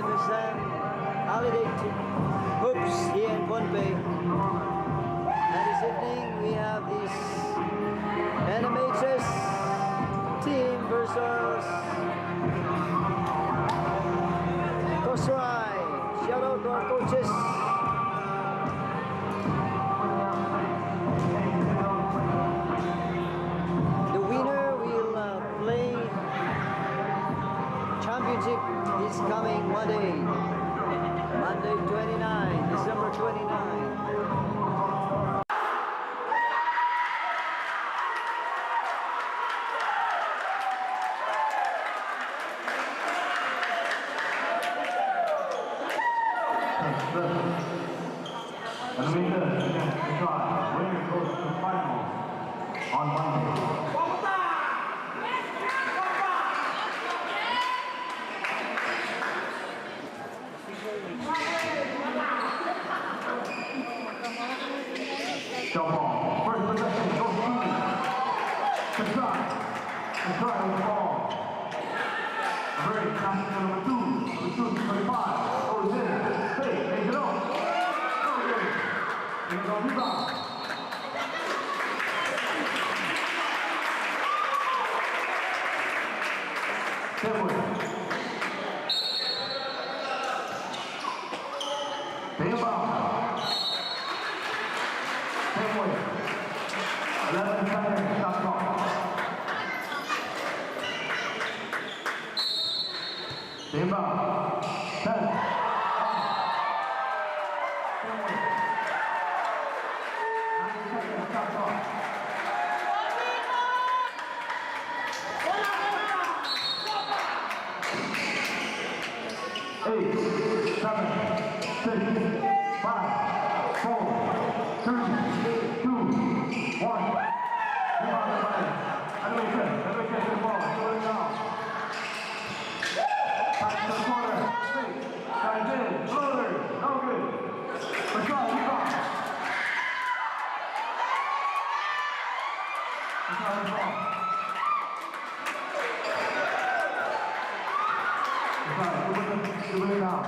MSN Holiday Hoops here in Pohnpei. And this evening we have this animators team versus Kosrai. Shout out to our coaches. The winner will play championship is coming Monday 29, December 29. Animators against the try. Winner goes to final on Monday. Jump ball. First possession goes to the try. The try on the ball. Great pass to number 2. Number 2 to 25. Goes in. Fake. Takes it off. Okay. Here's on rebound. Fairway. Inbound. Fairway. 11 seconds. Shot clock. Inbound. 10. Fairway. 9 seconds. Shot clock. 8, 7, 6, 5, 4, 3, 2, 1. Animation the ball. Throw it down. Pass to the corner. Straight. Guys in. Floater. No good. Let's go. Keep on. Let's go. Let's go. Bring it down.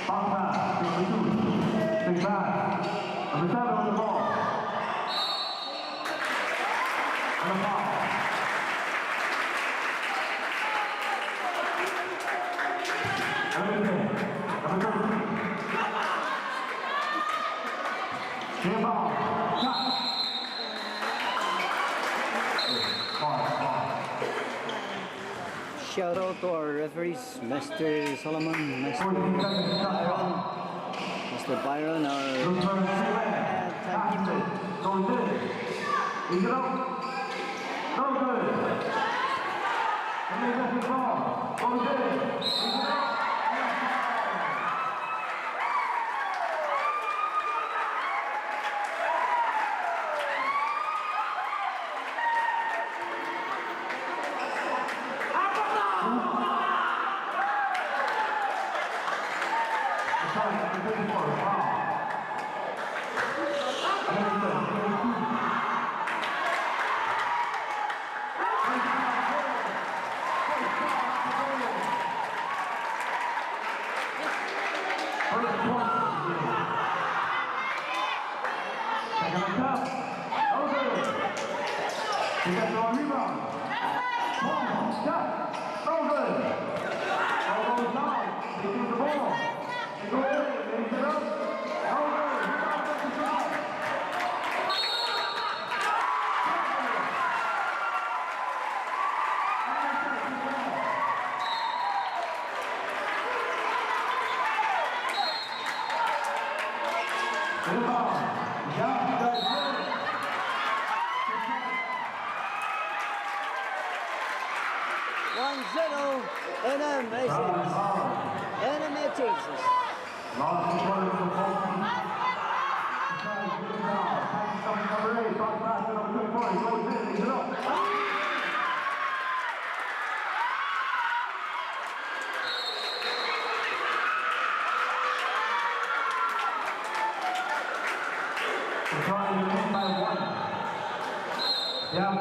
Bounce pass. Number 2. Big pass. Number 7 on the ball. And a foul. Number 13. Ball. Shot. Ball. Shout out to our referees, Mr. Solomon, Mr. Byron, our timekeeper. Is it up? No good. And they got the ball. Goes in. Is it up?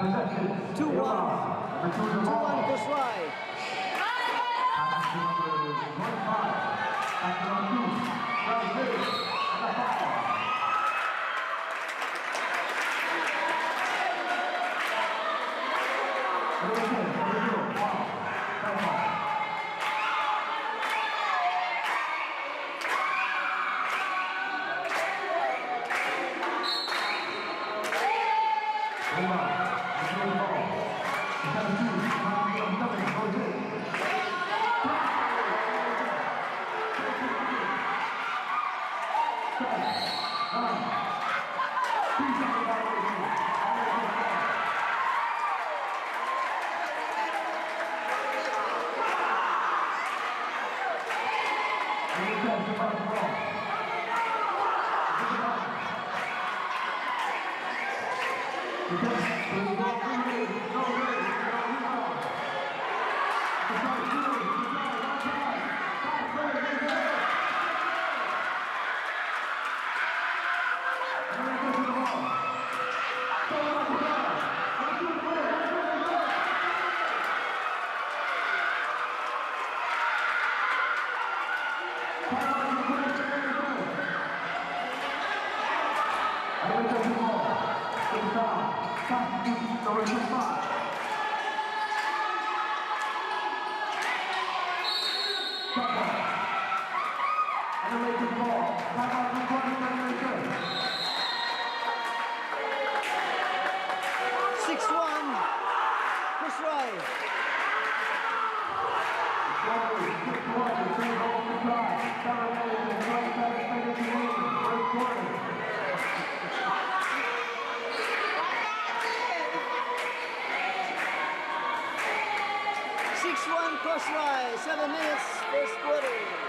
Possession. 2-1. 2-1 Kosrai. Number 25. Crossway, 7 minutes, first quarter.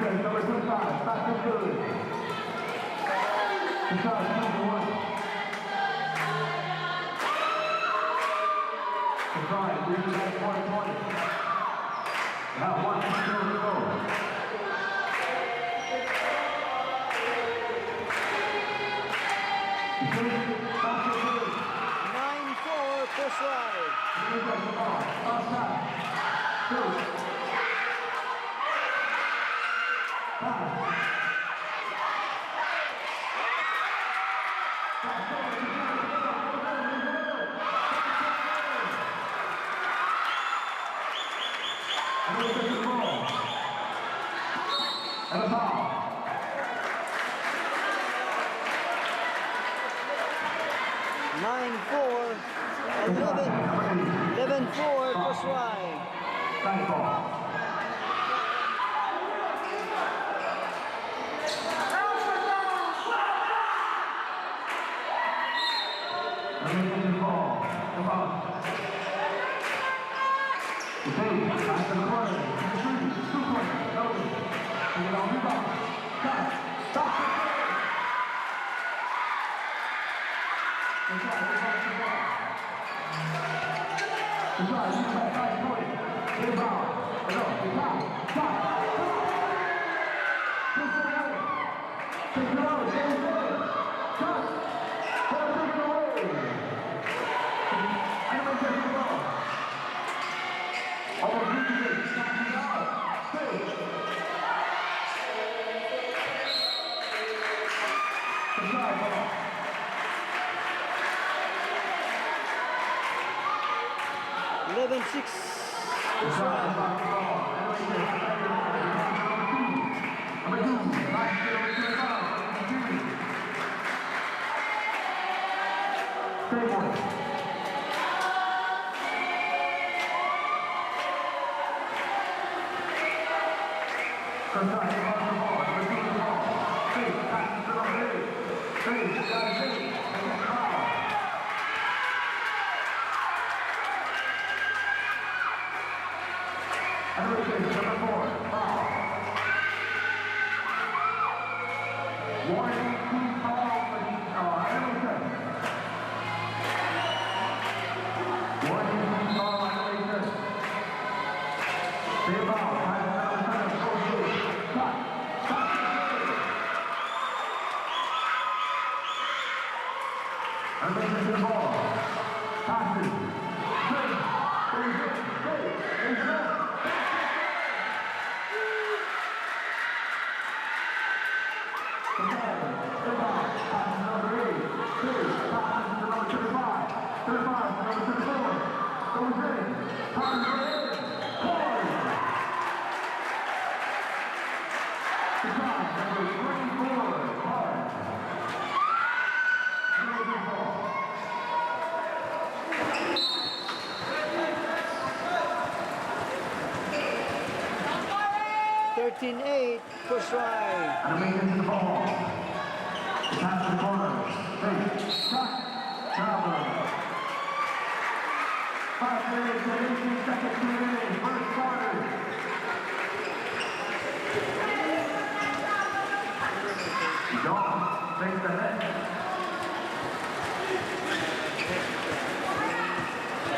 Number 25, Patrick Good. Inside, number 1. Inside, we're at 2020. Now 1 to go. Patrick Good. 9-4, push wide. Outside. 2. And a foul. 9-4, 11-4, push wide. Nice ball. 11-6. First round. Number 2, last year, number 25, stay point. Contact, on the ball, number 2 the ball. Hey, passes to number 8. Hey, got it, hey, and it's foul. Number 4, foul. Warning, team foul for Hamilton. Warning, team foul on Hamilton. Stay foul, pass number 7, Jose. Shot. Hamilton to the ball. Passes. Straight. $13-8. First round. Animation to the ball. Pass to the corner. Hey, shot. Traveler. 5 minutes and 18 seconds remaining. First quarter. John takes the net.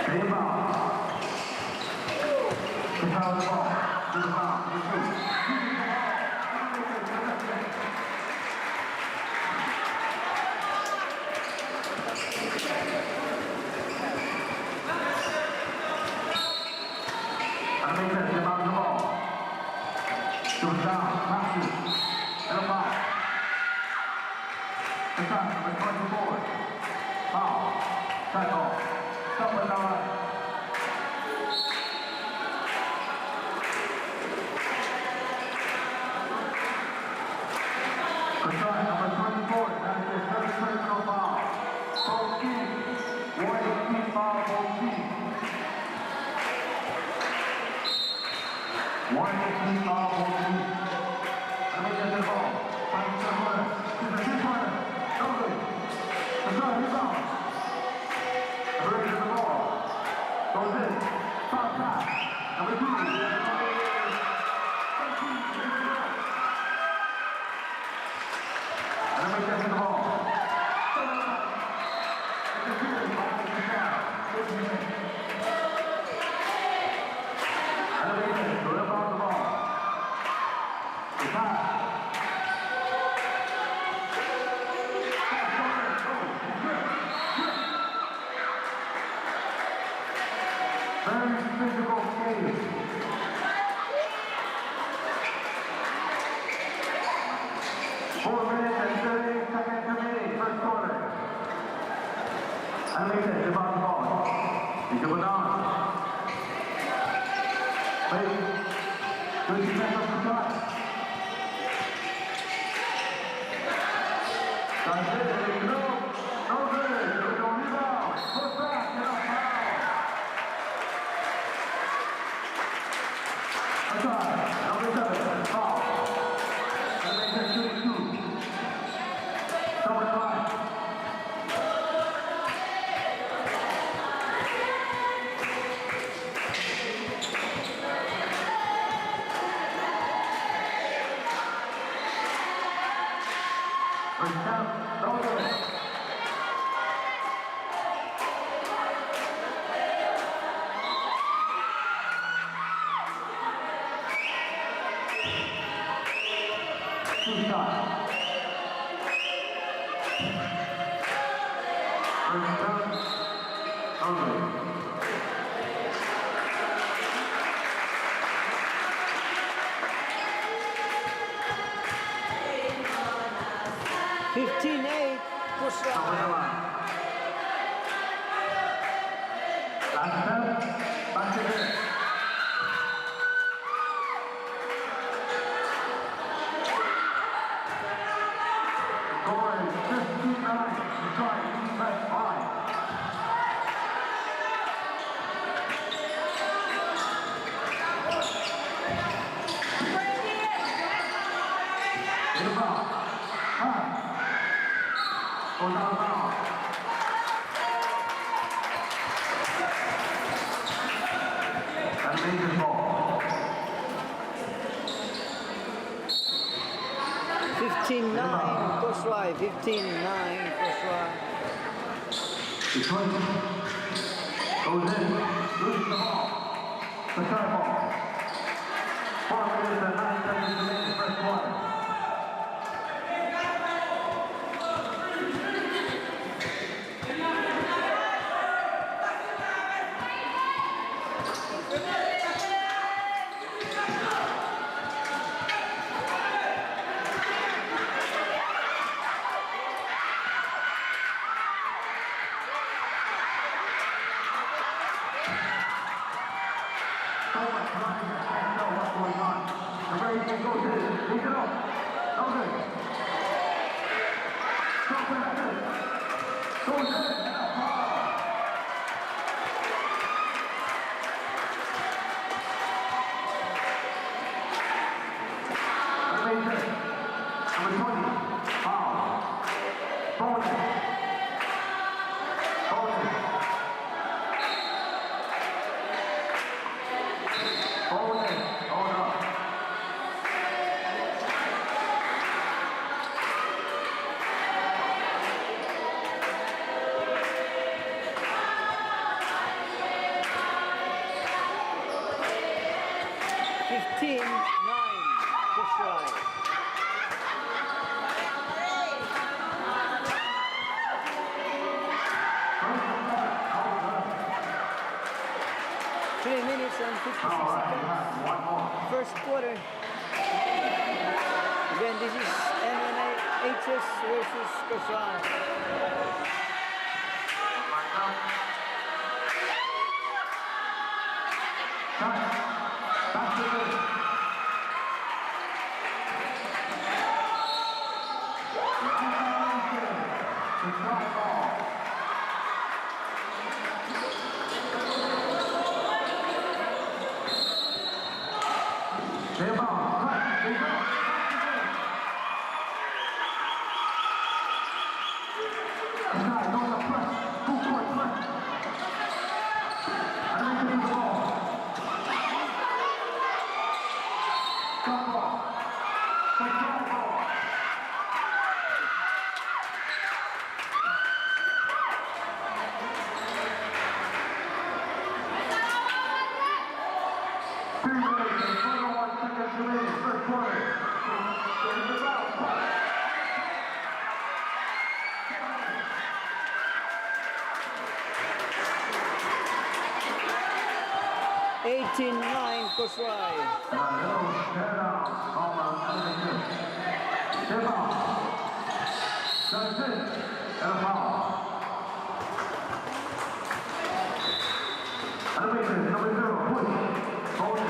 Stay ball. Control the ball. To the foul. To the shoot. Animation to the ball. To the down. Passes. And a foul. The shot, number 24. Foul. Tackle. Stop with the right. The shot, number 24. That is his third personal foul. Both teams. Warning team foul, both teams. Warning team foul, both teams. Animation to the ball. Pass to the corner. To the three-pointer. Over. The shot, rebound. Bring to the ball. Goes in. Foul pass. Number 2. Animation to the ball. Animation to the ball. The pass. Very physical game. Four minutes and 30 seconds remaining, first quarter. Animation, the ball. Into the down. Wait. Good defense of the shot. That's it. There you go. No good. There we go. Rebound. Push back. And a foul. Outside. Number 7. Foul. Animation shooting 2. Number 5. First down. No good. Two shots. First down. Over. $15-8. First round. Last step. Back again. Score is 59. Detroit defense 5. Inbound. Pass. Goes out of bounds. And Lakers ball. 15-9, Koshwai. 15-9, Koshwai. Detroit goes in, loses the ball. The try ball. 4 minutes and 9 seconds remaining, first quarter. So much running, I can't know what's going on. The Raiders goes in, leaves it up. No good. Stop that good. Goes in, and a foul. Raiders, number 20, foul. Bonus. Bonus. Bonus. Hold up. Koshwai. Three minutes and 56 All right, seconds. one more. First quarter. Again, this is NNHS versus Koshwai. Back to good. The try ball. Inbound. Cut. Inbound. Inside. Goes up press. Full court press. Underneath the ball. Shot ball. The try ball. Three minutes and 21 seconds remaining. First quarter. Getting the ball. 18-9, Koshwai. And a little tear down on underneath. Step out. That's it. And a foul. Underneath, number 0, push. Hold it.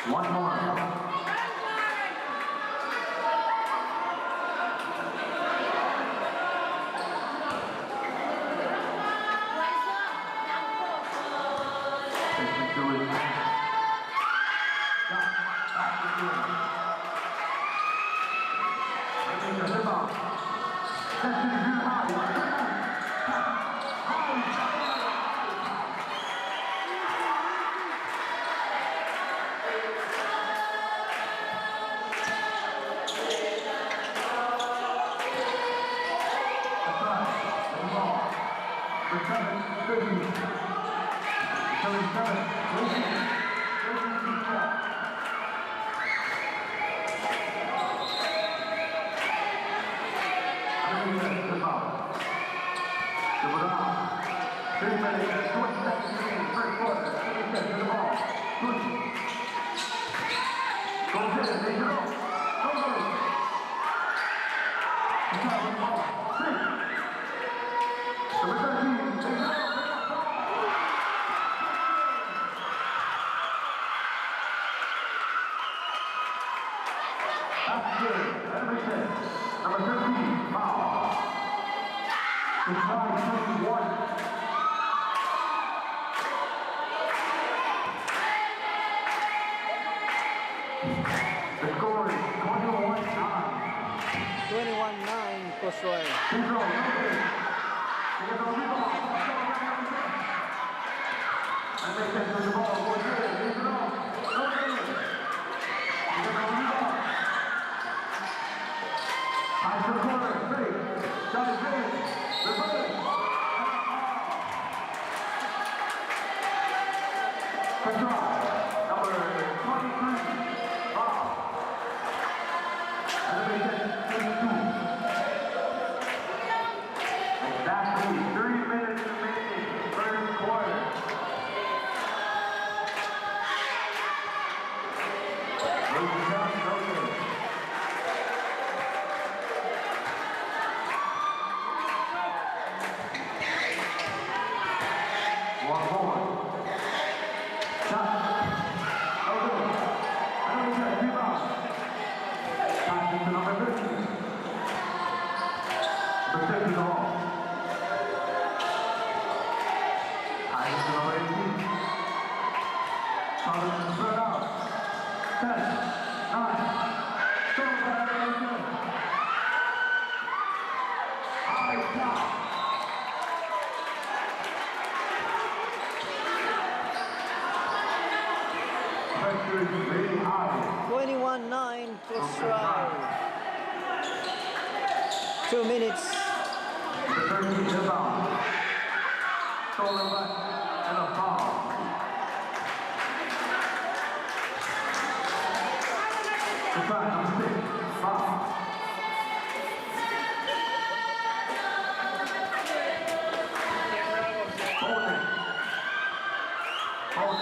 One more. That's The score is 21-9. 21-9 Crossrail. Exactly 3 minutes remaining, first quarter. One more. Shot. Okay. Number 10, rebound. Passing to number 13. Number 13 ball. Passing to number 18. Solid spread out. 10, 9. Stop by number 10. High shot. Pressure is very high. 21-9 Crossrail. 2 minutes. The 13 rebound. Stolen back and a foul. The try, number 6, foul. Hold it. Hold it.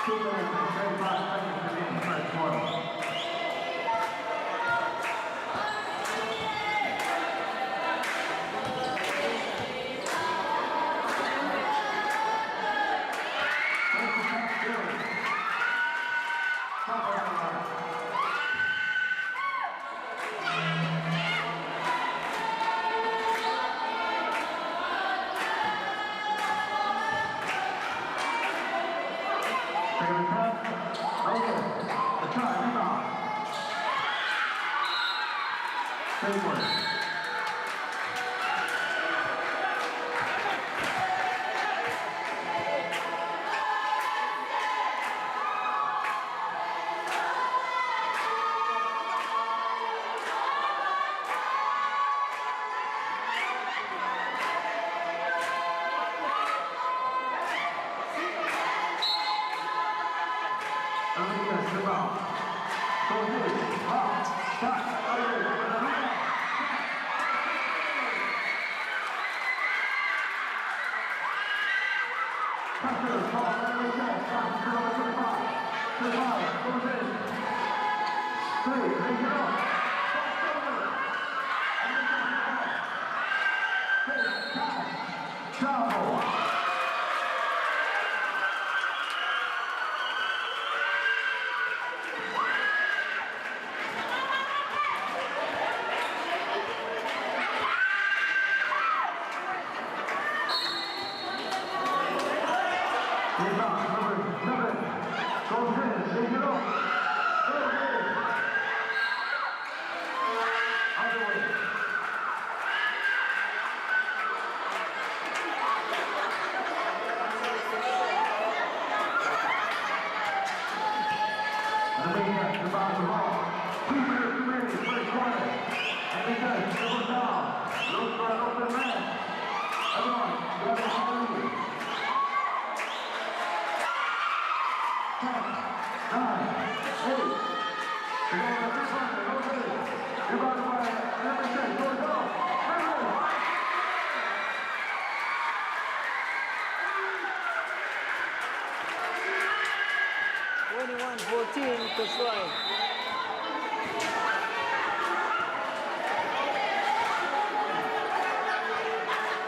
Two minutes and 35 seconds to the first quarter. Second attempt. Okay. The try, rebound. Same one. Rebound. Goes in. Foul. Shot. Okay. Pressure. Foul. Number 10. Shot. Number 25. 25. Goes in. 3. Make it up. Travel. Rebound, number 7, goes in, take it up. Romania survives the ball. 2 minutes remaining, first quarter. And it does, dribble down. Look for an open man. Everyone, grab the ball. 10, 9, 8. We're going to 3-pointer, no good. Rebounded by Emerson, goes off. 21-14, Kusrai.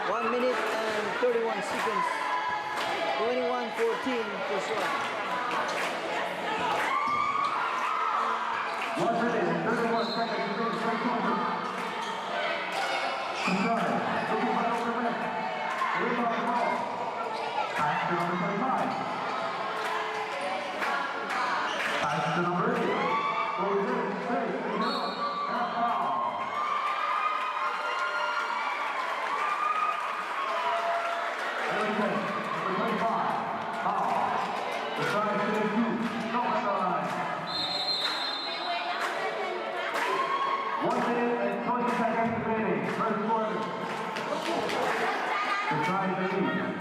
1 minute and 31 seconds. 21-14, Kusrai. 1 minute and 31 seconds to finish first quarter. Kusrai, looking for an open man. Rebound the ball. Pass to number 25. Pass to number 8. Goes in, straight, in the middle, and a foul. Everything, number 25. Foul. The side to the 2. No on the line. 1 minute and 20 seconds remaining. First quarter. The side to the lead.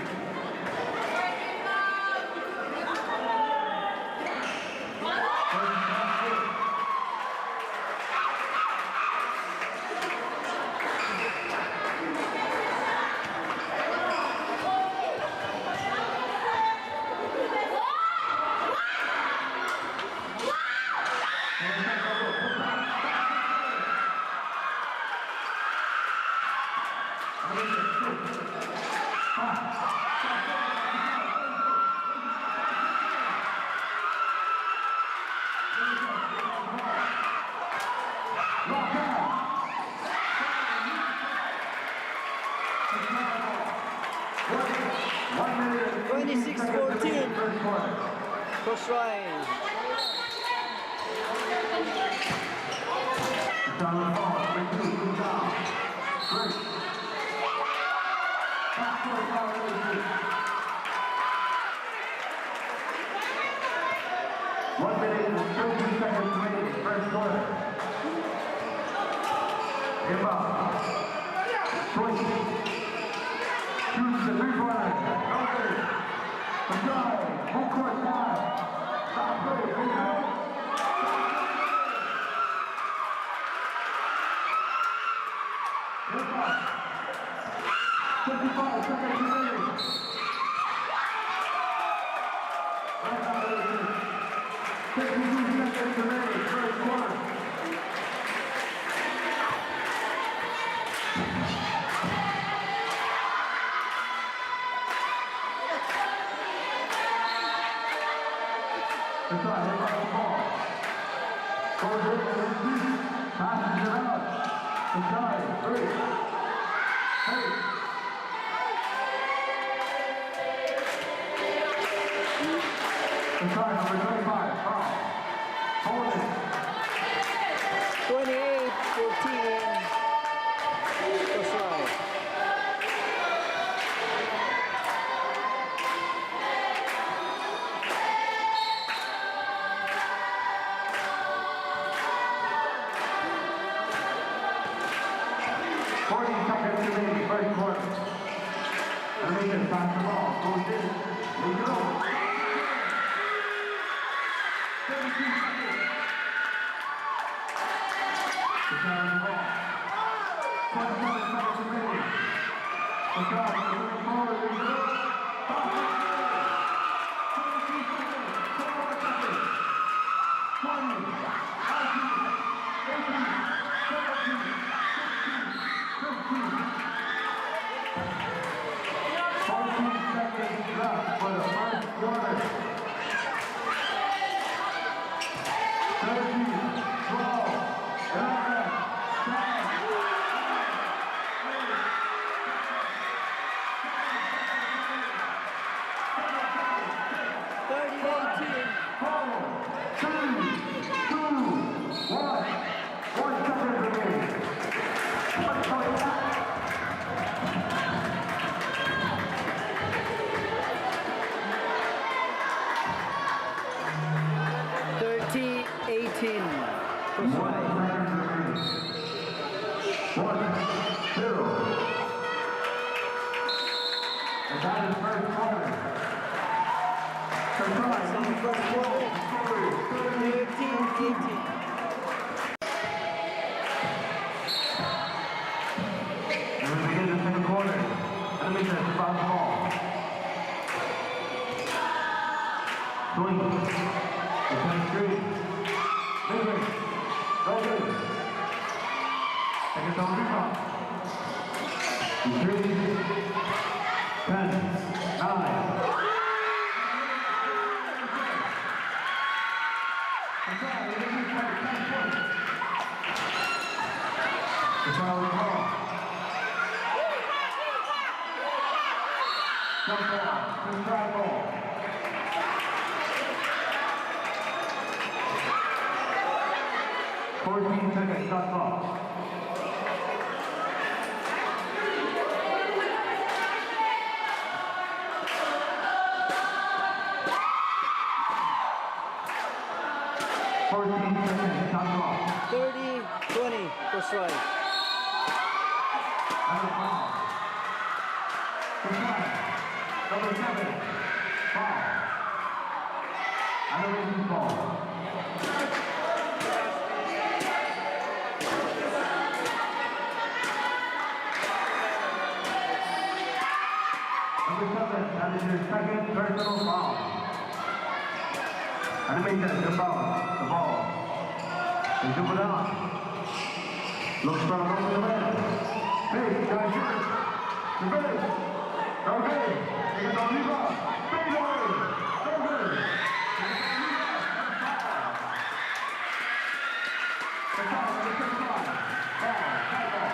Kusrai. Down the ball, 3-2, move down. Great. Back to the foul, 1 minute and 30 seconds remaining, first quarter. Inbound. Choice. Shoots the three-pointer. No good. Kusrai, full court time. Stop play, rebound. 55 seconds remaining. Right now, 52 seconds remaining, first quarter. Inside, they got the ball. Goes in and deep. Passes it out. Inside, 3. Hey. Inside, number 25, foul. Hold it. 28-14, Kusrai. First quarter. American pass the ball. Goes in. There you go. 17 seconds. The down the ball. 27 seconds remaining. The shot. Moving forward. There you go. 22 seconds. 21 seconds. 20. 19. 18. 17. 16. 15. 14 seconds left for the first quarter. 13, 12, 11, 10, 30-18. 4, 3, 2, 1. 1 second remaining. 1 point back. 13. Push wide. 1-0. And that is first corner. That's in the first quarter. 13-18. And we begin the second quarter. Animation is about the ball. Swing. Return straight. Mid-range. Go good. Second down rebound. 3, 10, 9. The foul is called. Jump ball, try ball. Fourteen seconds, shot clock. Shot clock. 30-20. Push wide. Number 5. Number 7. Foul. Animation ball. Number 7, that is your second personal foul. Animation, jump out, the ball. And jump it out. Looks for a moment to land. Hey, guys, shoot. Reverse. Okay. Take it on rebound. Fade away. So good. The foul, number 35. Foul, high ball.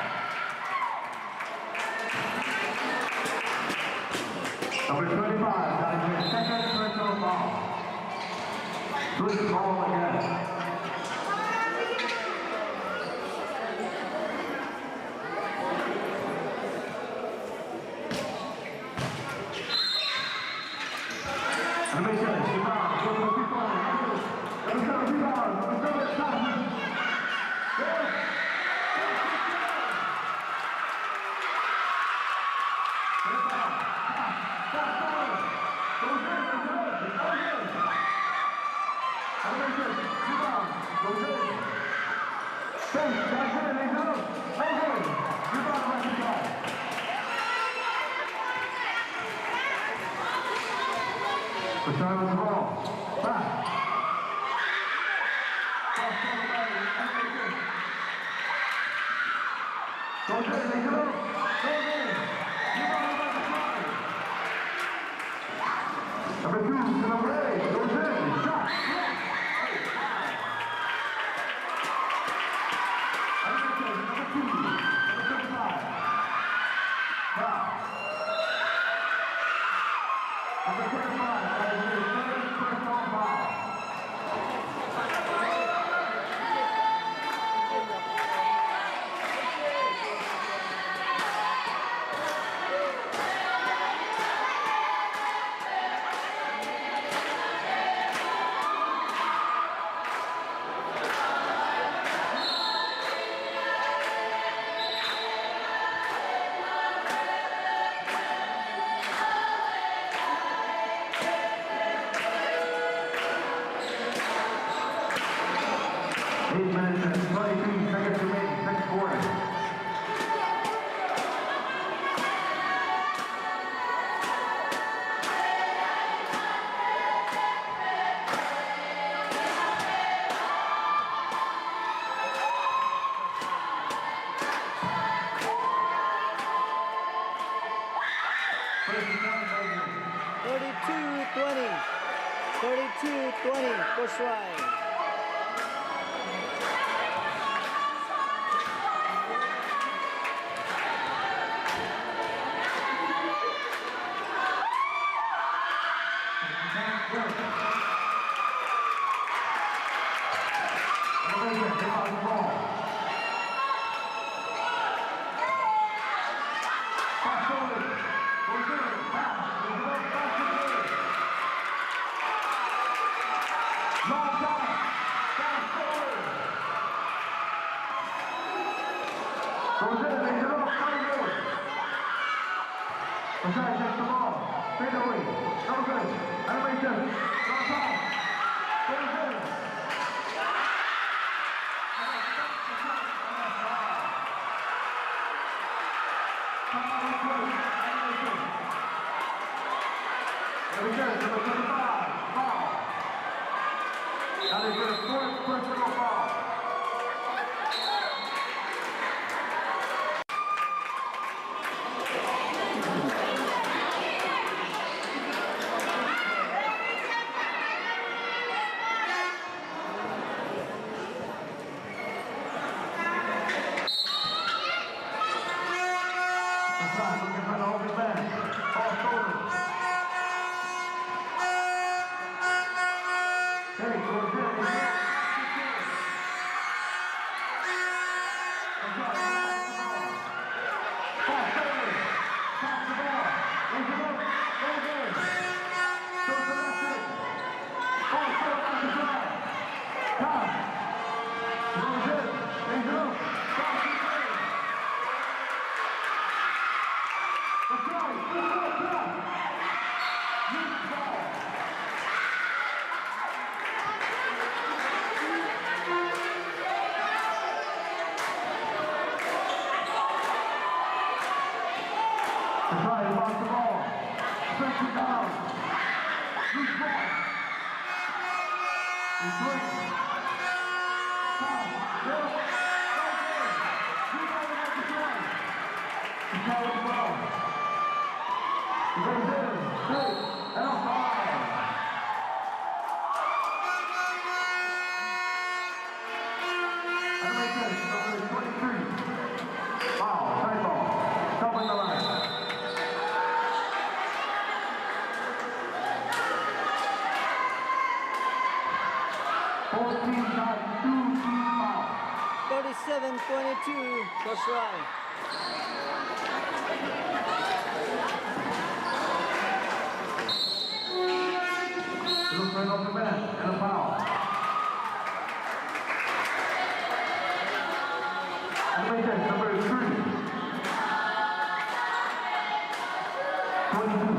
Number 25, that is your second personal foul. Switch ball again. Animation, rebound, go for the rebound. Number 7, rebound. Number 7, shot. Yes. Rebound. Stop, go good, go good. Animation, rebound, go good. Thanks, that's it, they go. Go good. Rebound, right to side. The shot on the ball. Back. Go good, they go. Go good. Rebound right to side. Number 2 to number 8. Goes in. Shot. Number 2. Number 35. Foul. Number 25. That is your third personal foul. Push wide. Long time. Fast forward. Goes in, lays it off, no good. Masai takes the ball, fade away, no good. Animation, no time. Goes in. Return number 25, foul. Now they get a fourth personal foul. Masai looking for the open man. Ball stolen. Hey, goes in. Thirty-seven, 22, Coach Ryan. Looks like off the bench and a foul. Animation number 3. 22.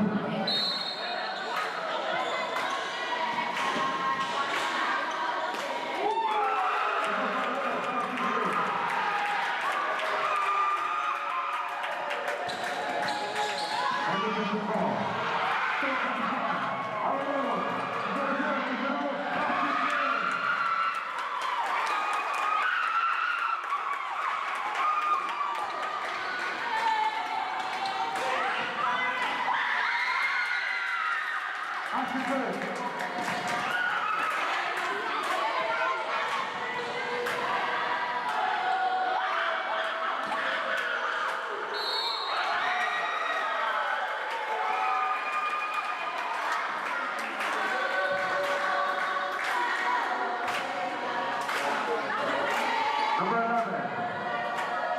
Number 11.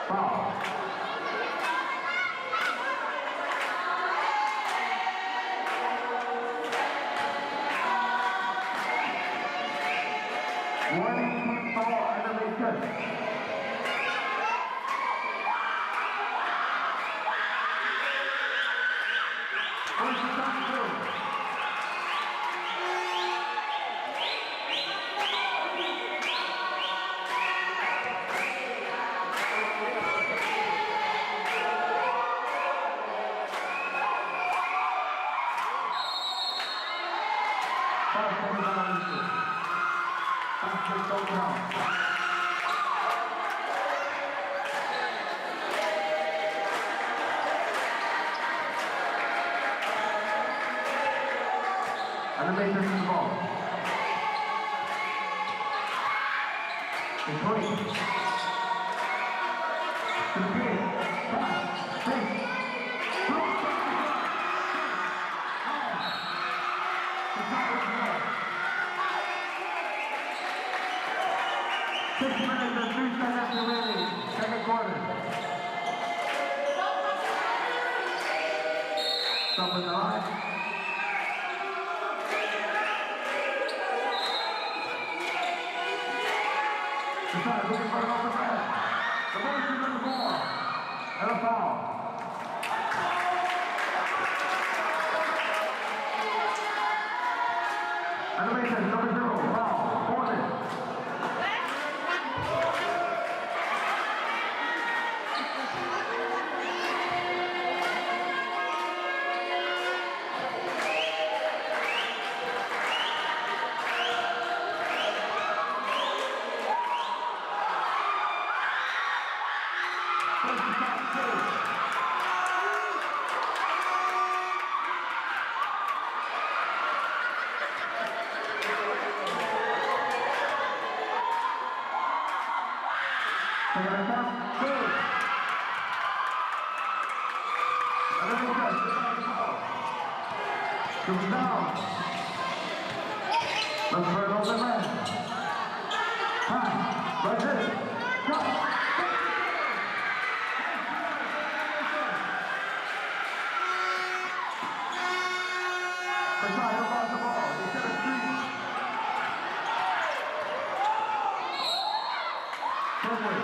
Foul. Warning, foul, animation. Animation to the ball. It's 20. To the game. Pass. Take. Six minutes and 3 seconds remaining. Second quarter. Stop at the line. Looking for an open man. Formation number 4. And a foul. Animation number 0. Foul. Morning. Comes down. Let's try it open man. Pass. Right here. Cut. But not about the ball. They set a screen. Firmly.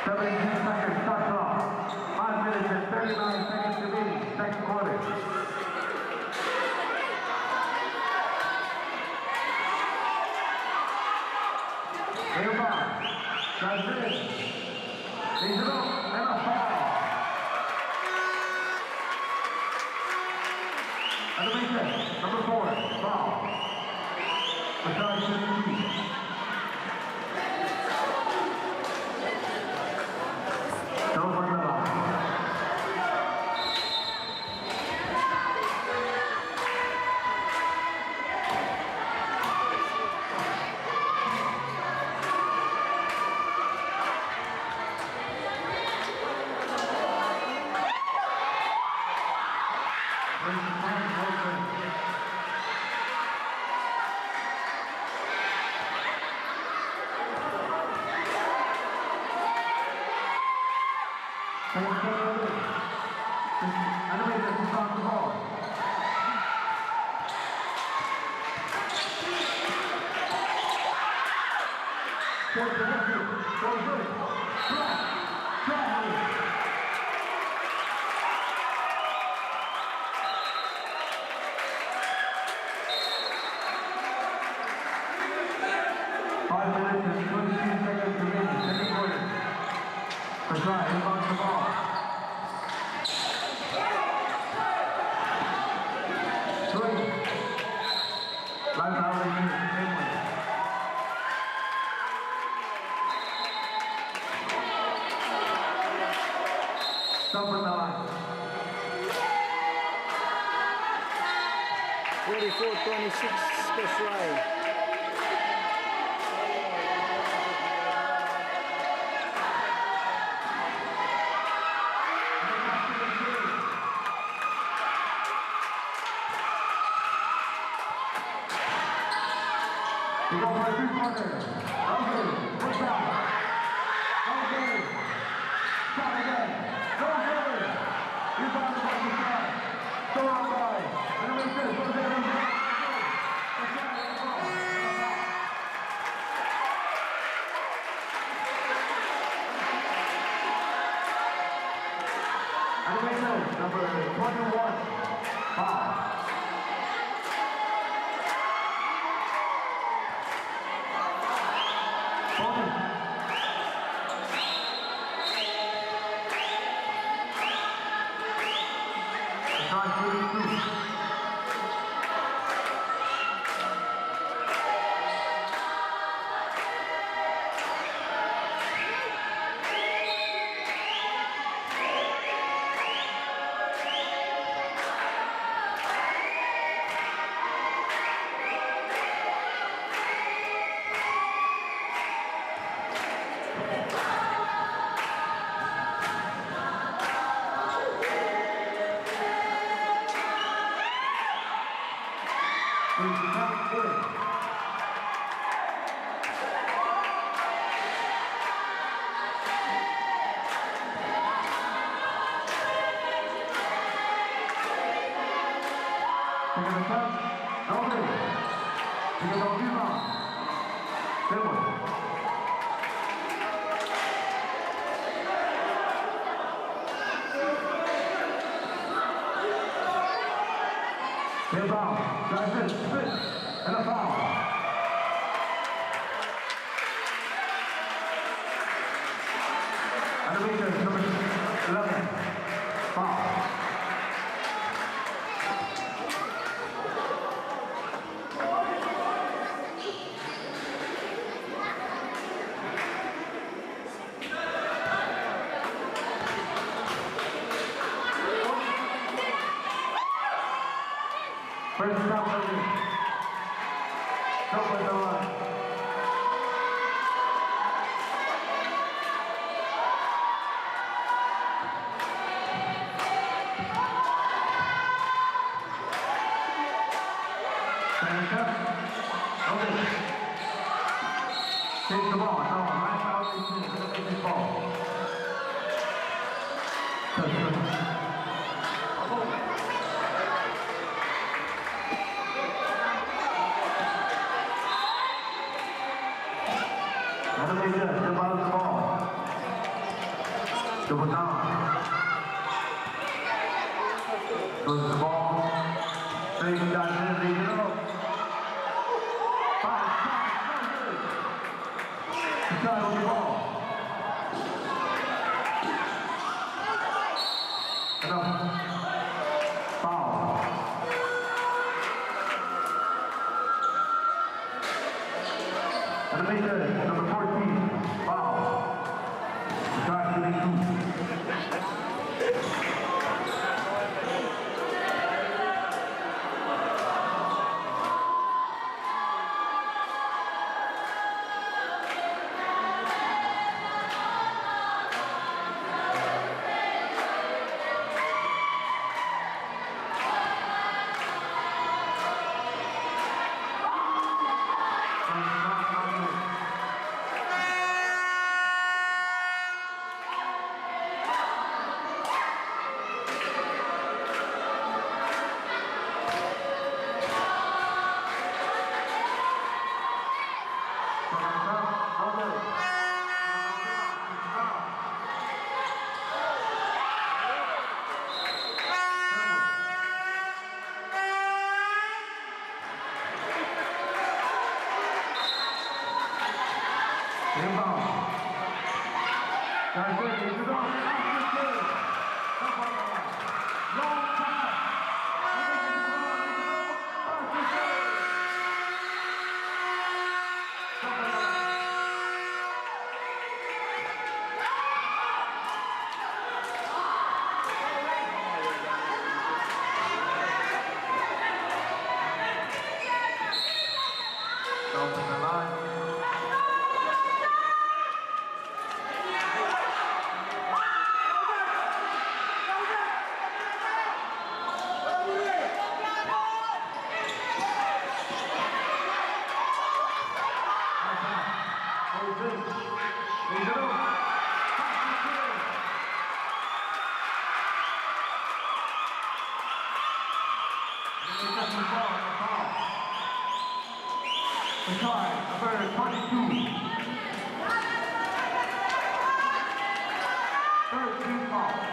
17 seconds, shot clock. 5 minutes and 39 seconds remaining. Second quarter. Nearby. Drives in. Leaves it up. And a foul. Animation. Number 4. Foul. Besides 15. Stop at the line. 44-26, Coach Rai. We go for a three-pointer. Okay, push down. Okay. Shot again. Okay. Rebound to the side. Go outside. Animation. Go there. Animation number 21. Foul. Taking the touch. Okay. 지금 rebound. 세번. Rebound. Johnson, spin, and a foul. Animator number 11. Foul. First down, Logan. Double the line. Stand up. Logan. Take the ball. No, right out 18. Take the ball. Animator, step out of the ball. Double down. Goes the ball. Straight down there, leave it up. Five. Inside on the ball. Enough. Foul. Animator, number 14. Foul. Shot shooting 2. Number 22. 13 foul.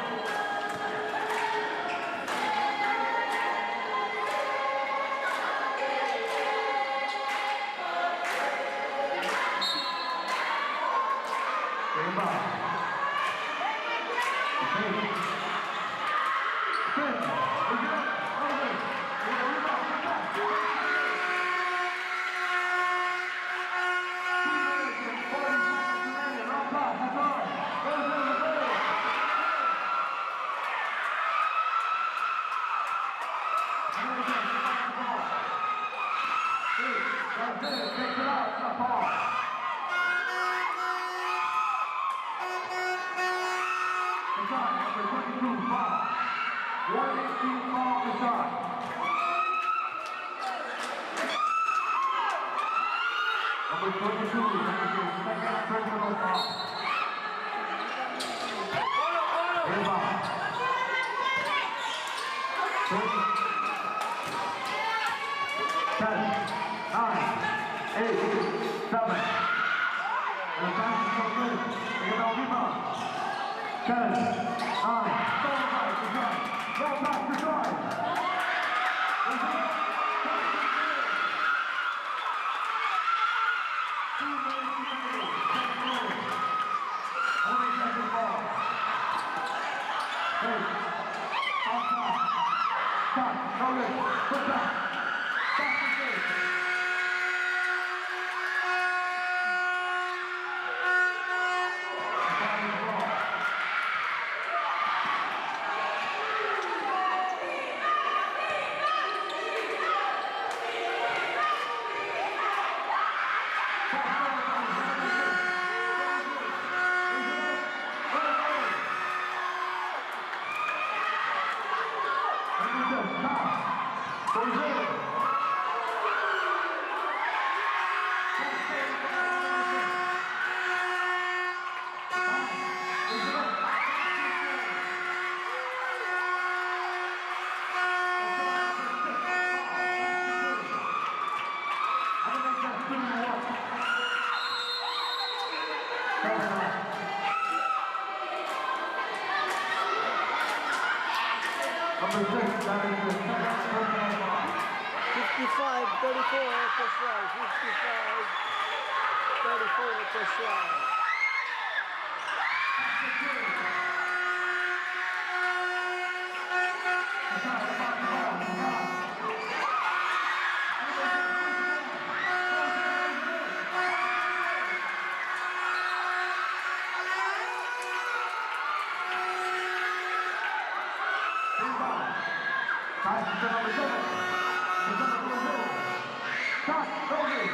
Number 22, second personal foul. Rebound. 10, 9. 10, 9, roll back to drive. Number 6, that is the second personal foul. 55-34 plus right. 55-34 plus right. Pass to number 7. Number 0. Shot, Rosie.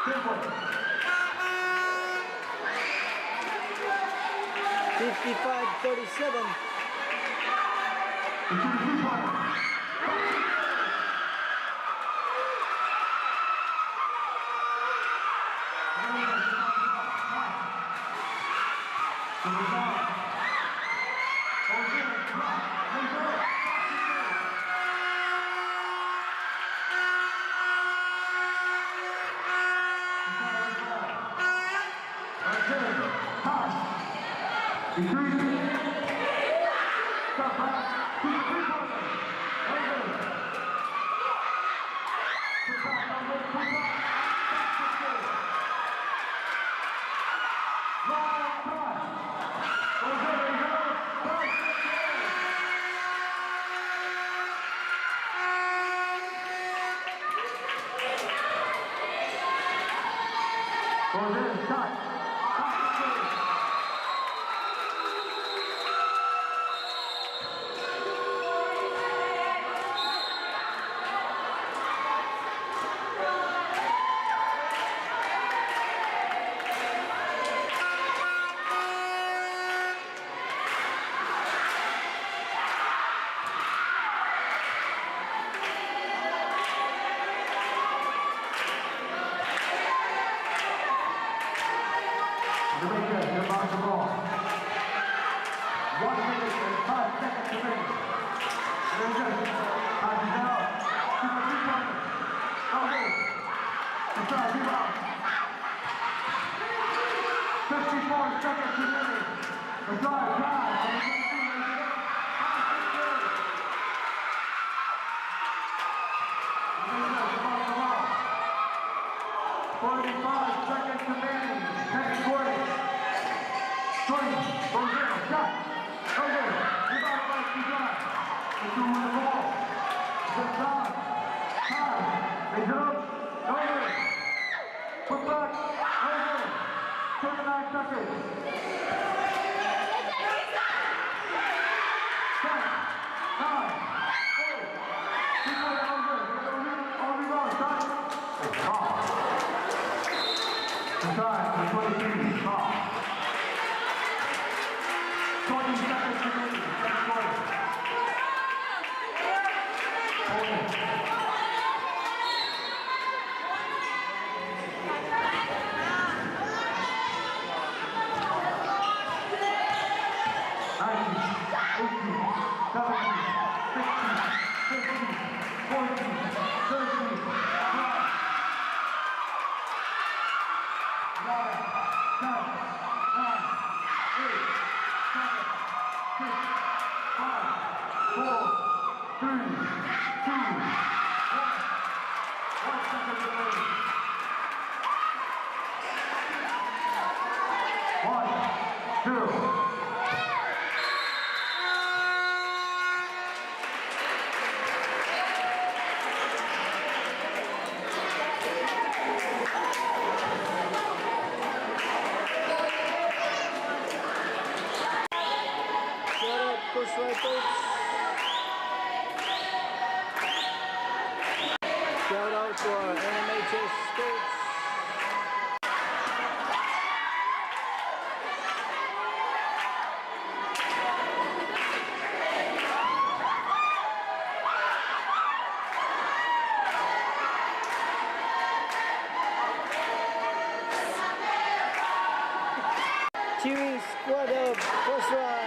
10 points. 55-37. The 3-pointer. 1 second remaining. 1, 0. Push right coach. Shout out to our NMHS coach. Chewy squad up, first try.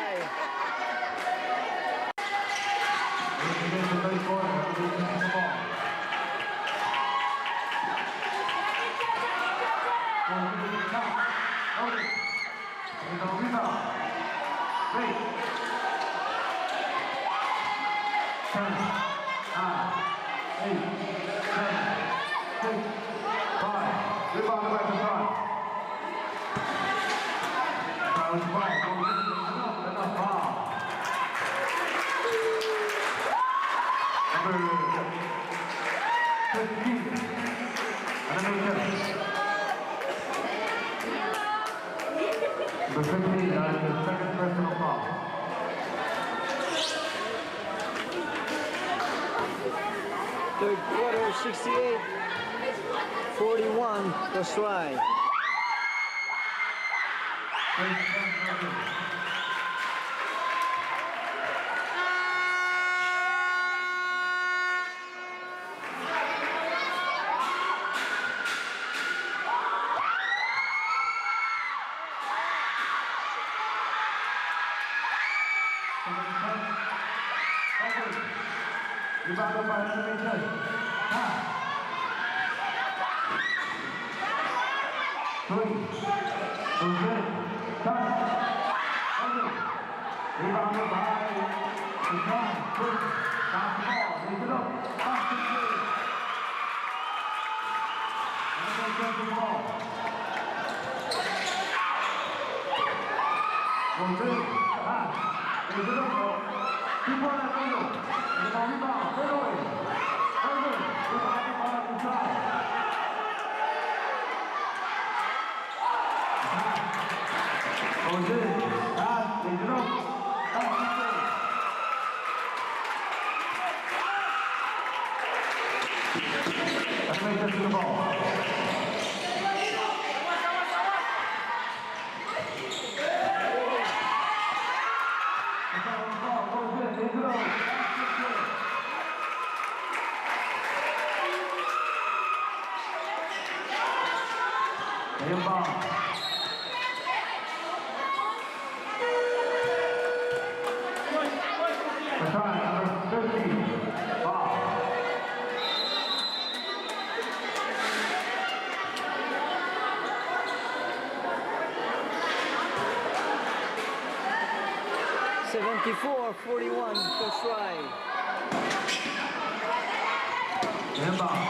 The 15 has the second personal foul. Third quarter, 68, 41, first try. Rebounded by NMHS. Three. Rebounded by Islam. Chris. Basketball. Raise it up. Basketball. NMHS the ball. Raise it up. 2-point middle. Rebound. Straight away. Rebounded by Islam. To the ball. Number 13, Bob. Before 41, first try. Inbound.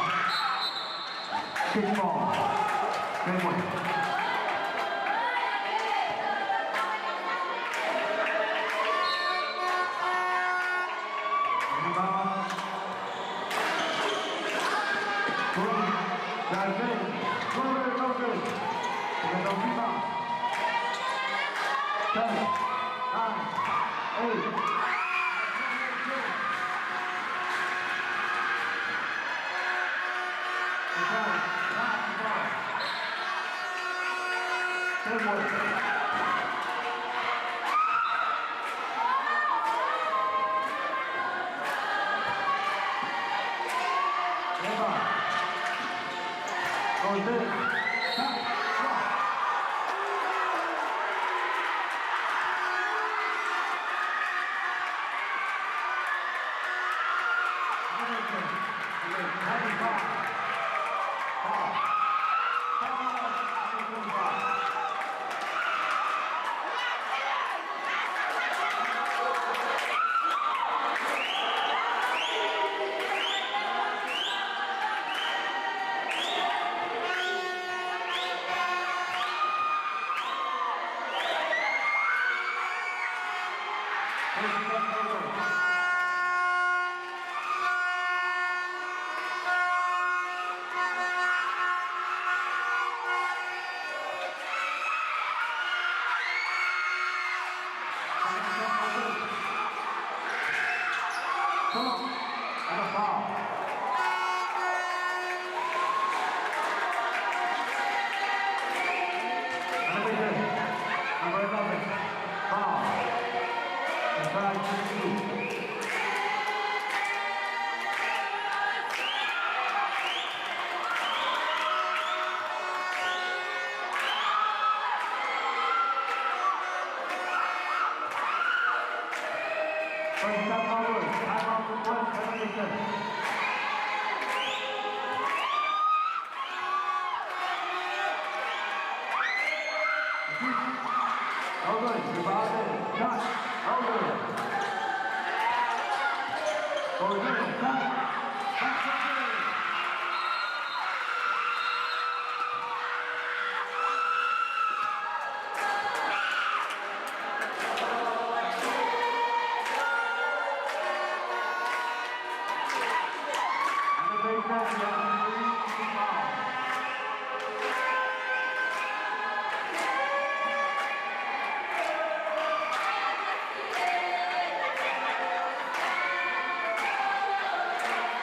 Kick ball. Same way. Inbound. Boom. That's it. Good, no good. There's no rebound. 10, 9, 8. And a foul. Number 11, foul. Inside 2. First step forward, time out for one, penetration. Over, rebounded, shot, over. Over, shot,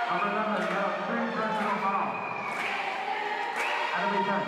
Number 11, you have 3 personal fouls. Enemy 10.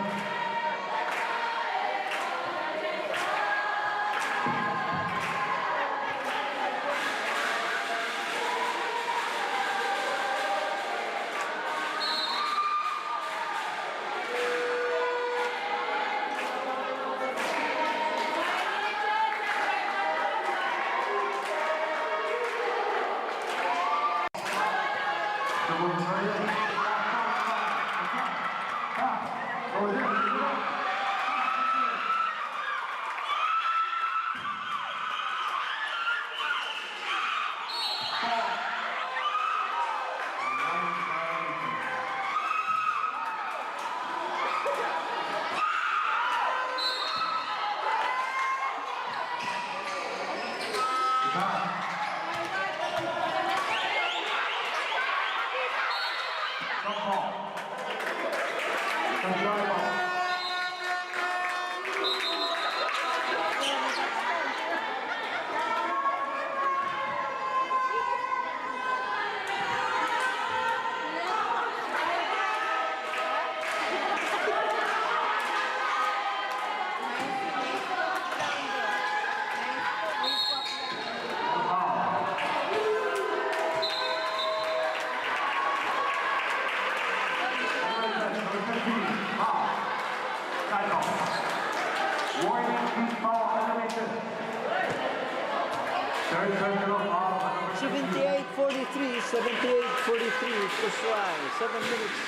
Seventy-eight 43, 78-43, first line, 7 minutes.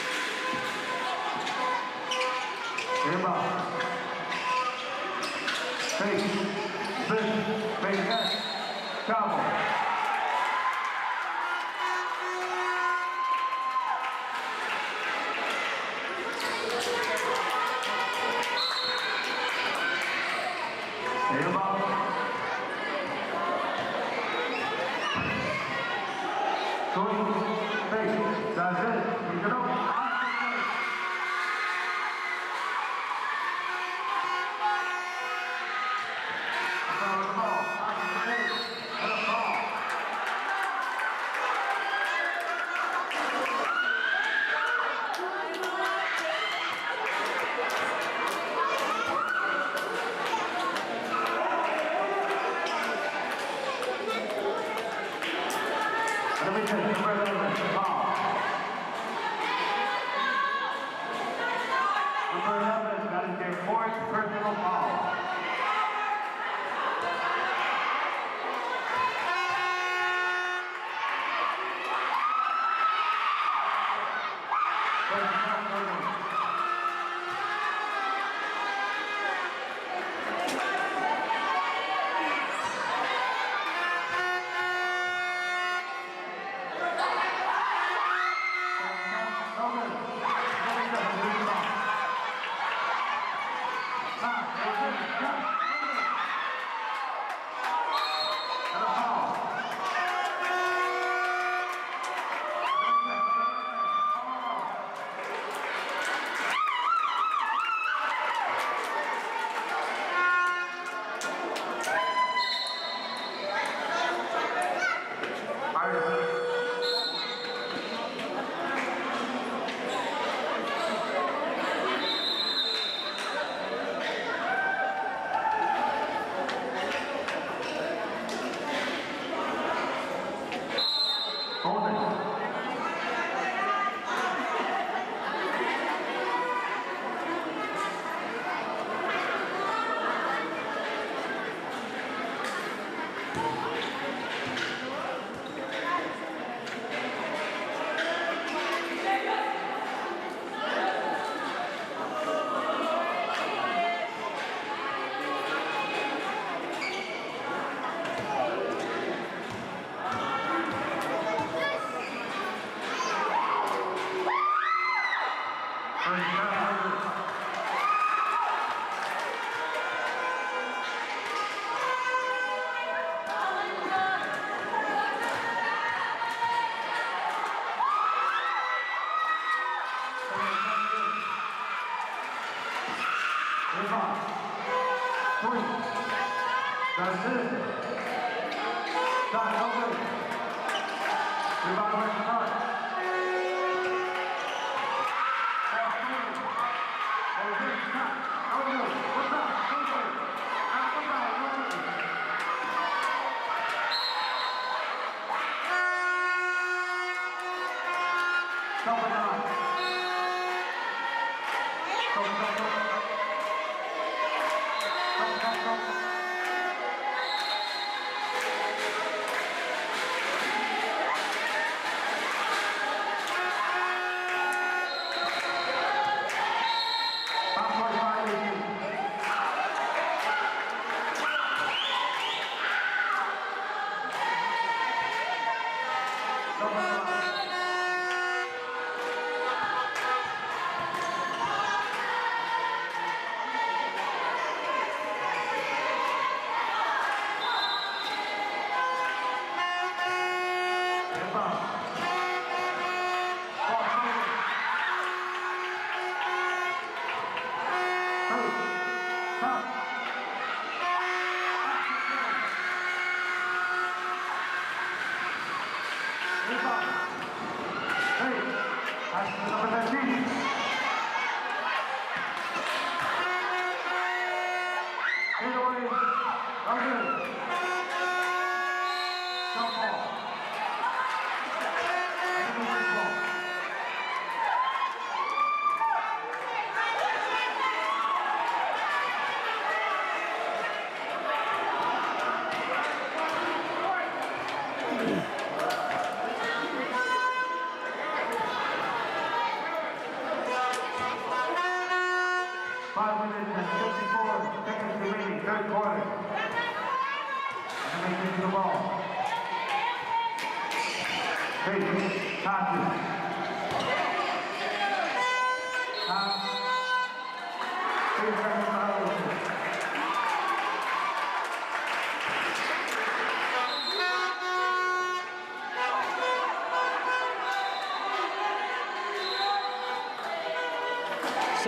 Inbound. Fake. Spin. Fake net. Travel. Inbound. Going. Fake. That's it. We can go. Number 11, that is their 4th personal foul. Rebound. 3. That's it. Shot no good. Rebound right to start.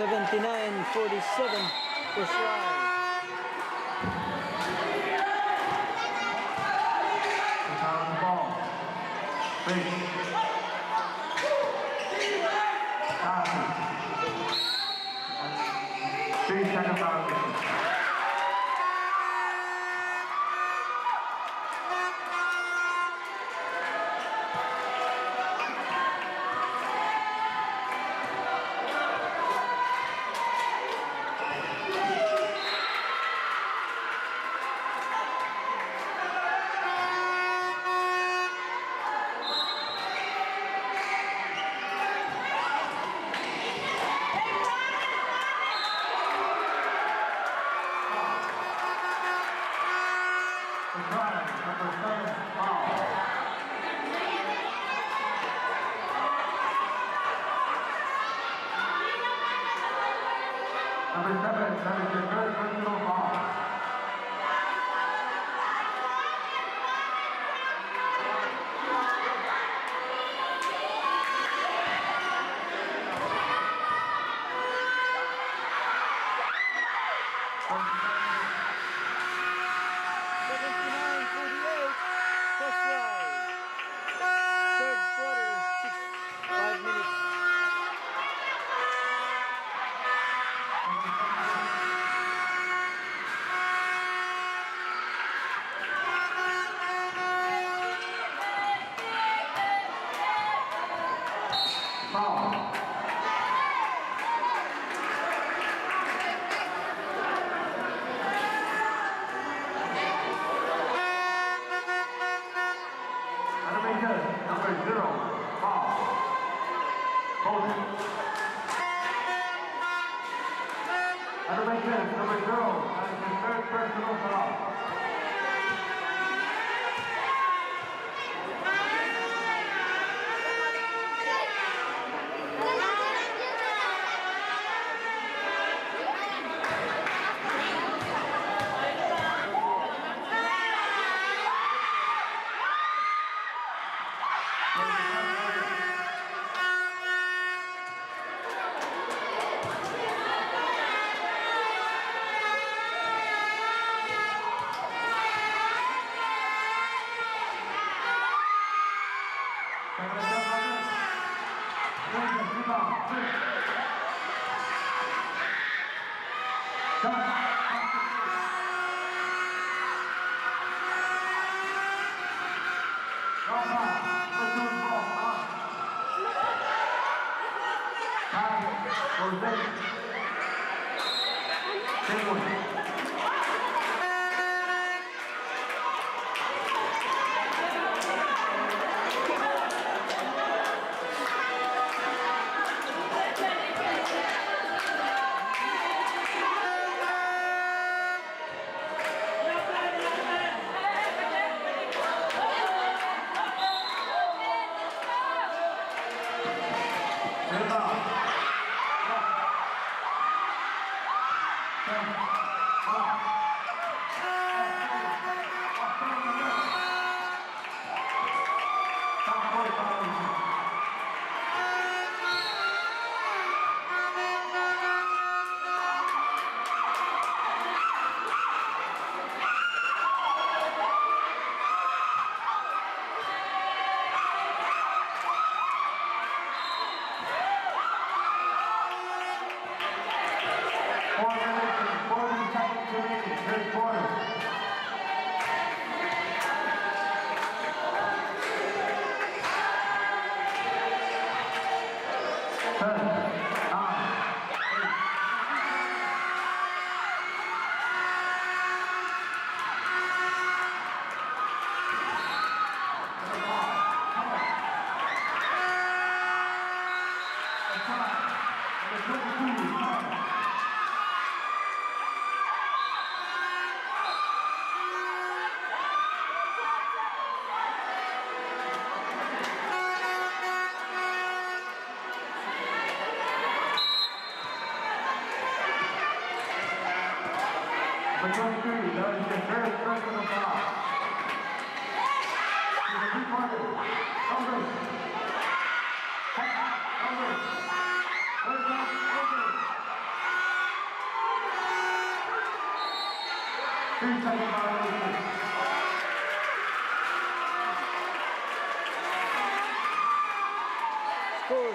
$79.47 per slide. Score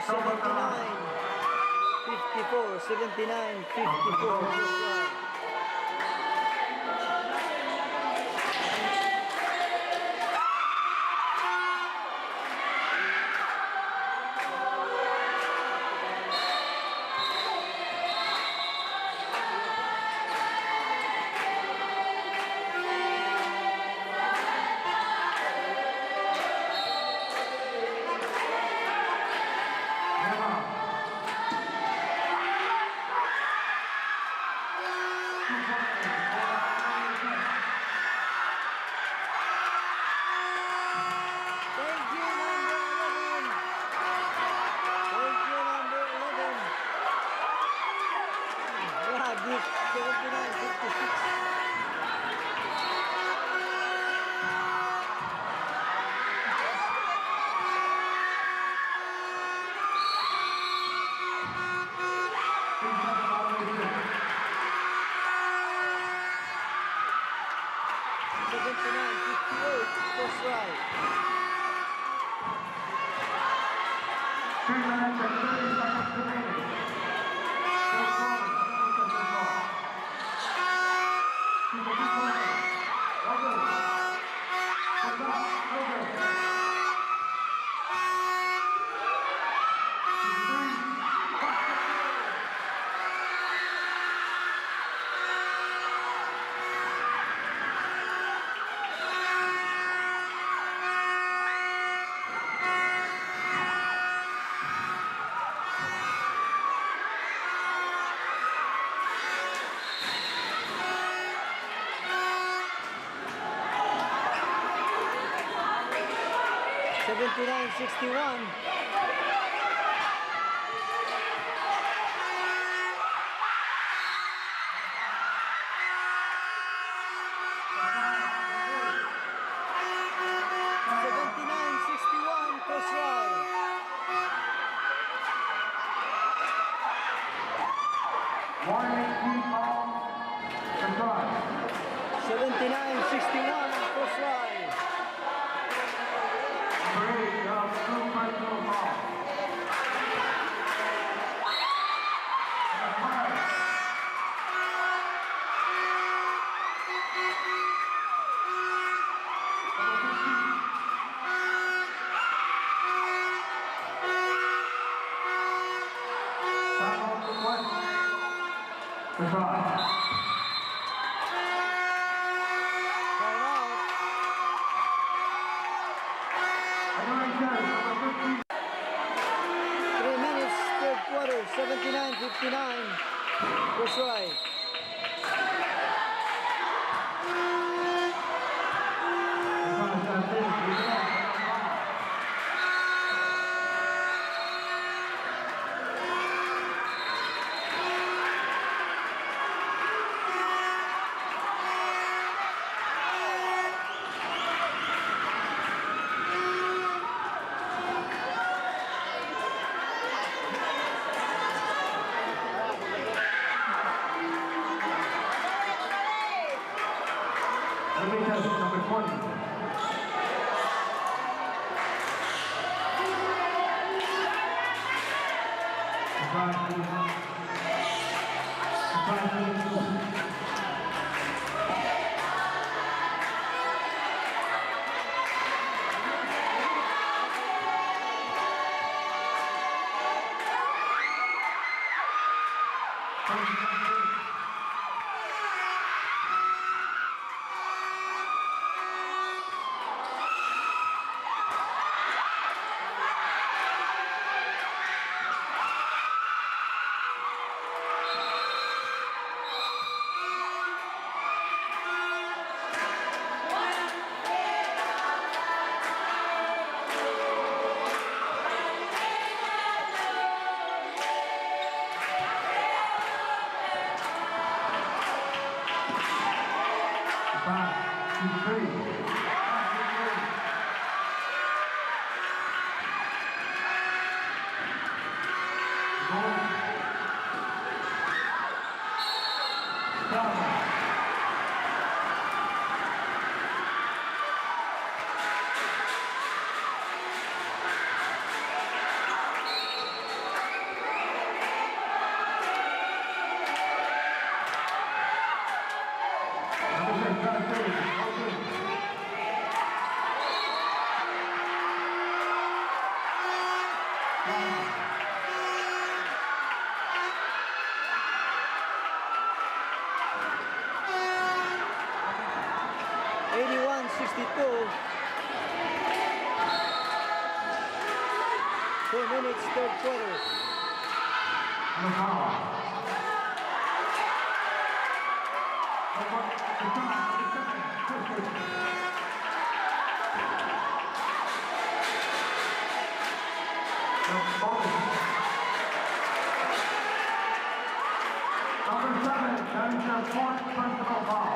79, 54, 79, 54. Thank you, number 11. Thank you, number 11. Yeah, this 79, 56. First right. 3 minutes and 30 seconds remaining. Still scoring. Keep it going. Over. Over. 79-61. Cross right. 118 pounds to drive. 79-61 cross right. Great job, 2 personal foul. The try. Time out. 3 minutes, third quarter, 79-59. First try. Number 20. Third quarter. Number 7, that is your fourth personal foul.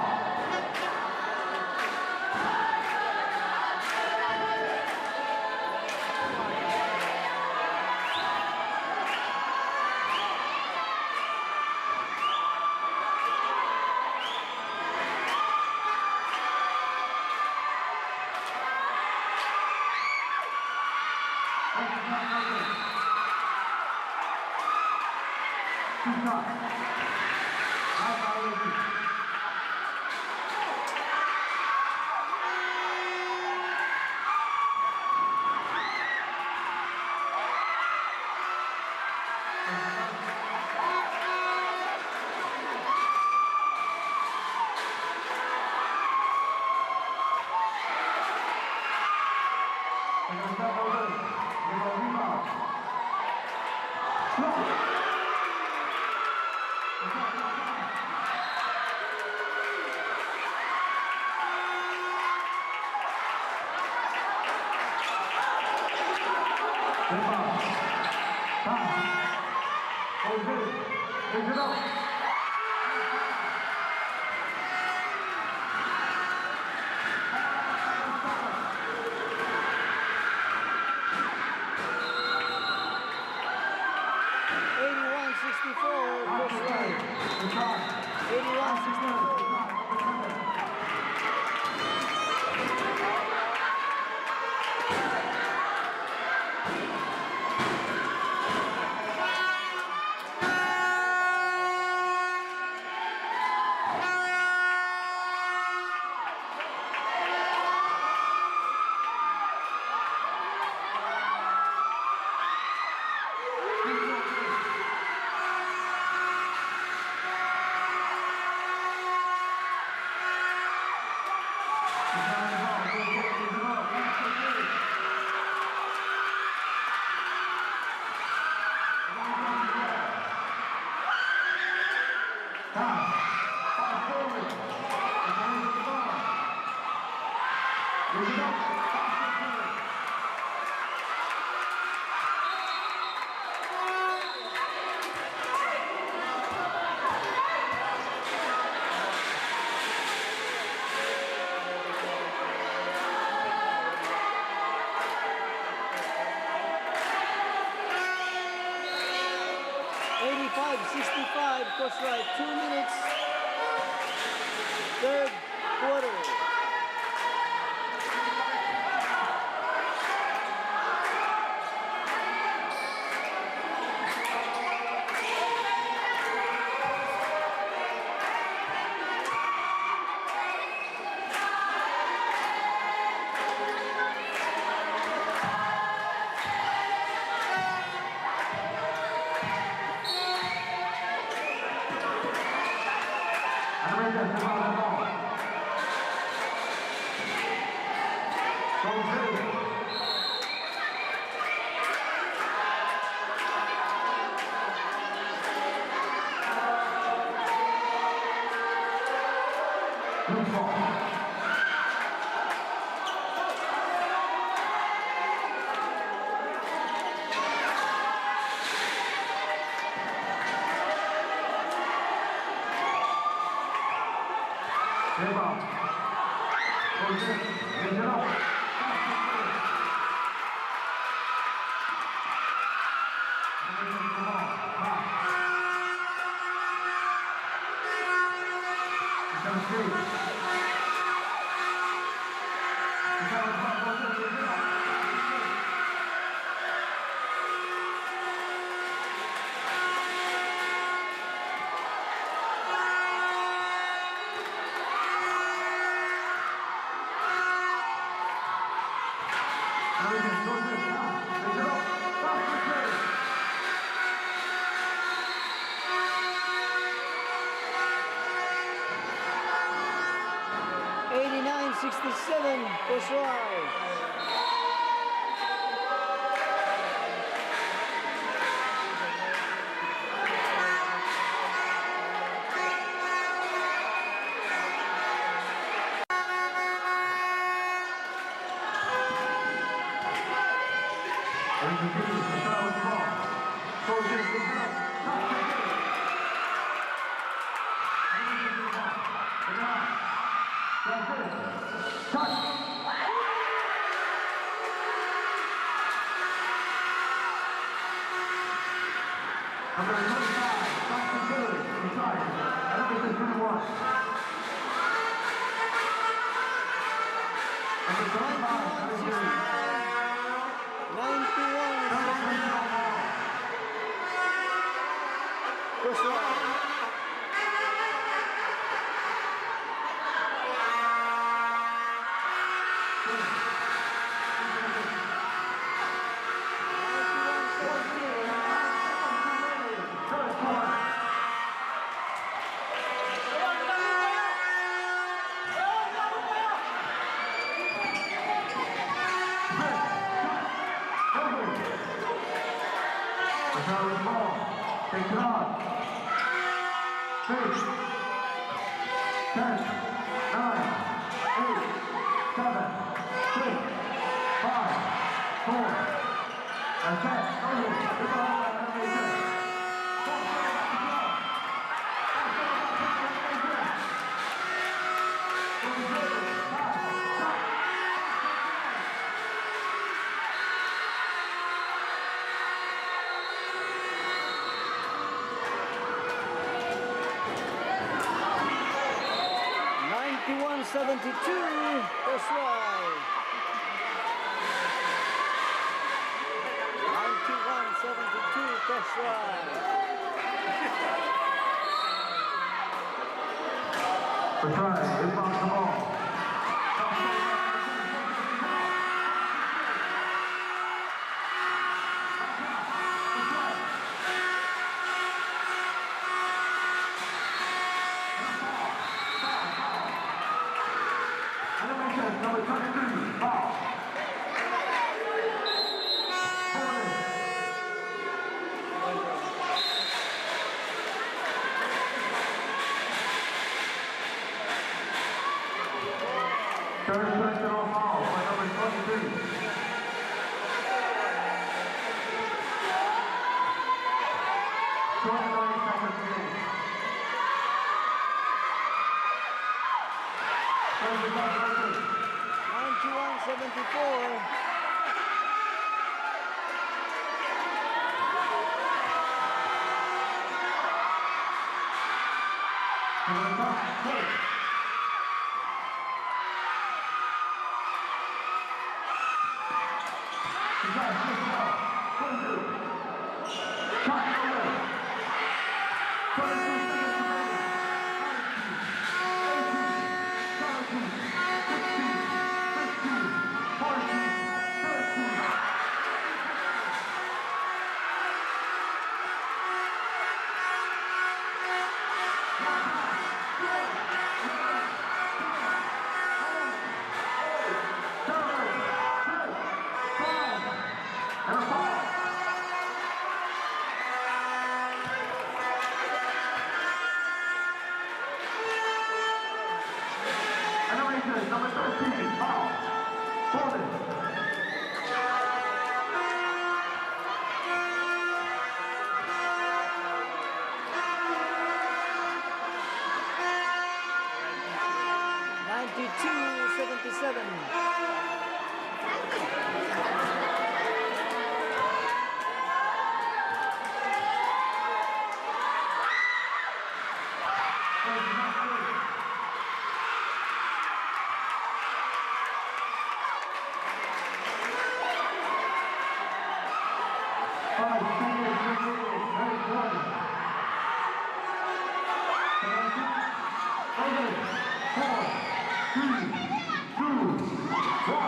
85-65, course right, 2 minutes. Third quarter. Animation, come on, come on. Course right. That's right. 91-72, that's right. That's right, inbound the ball. Animation number 23, foul. Third personal foul by number 23. Number 13, foul. Bowling. 5 seconds remaining. Very good. 7, 4, 3, 2, 1,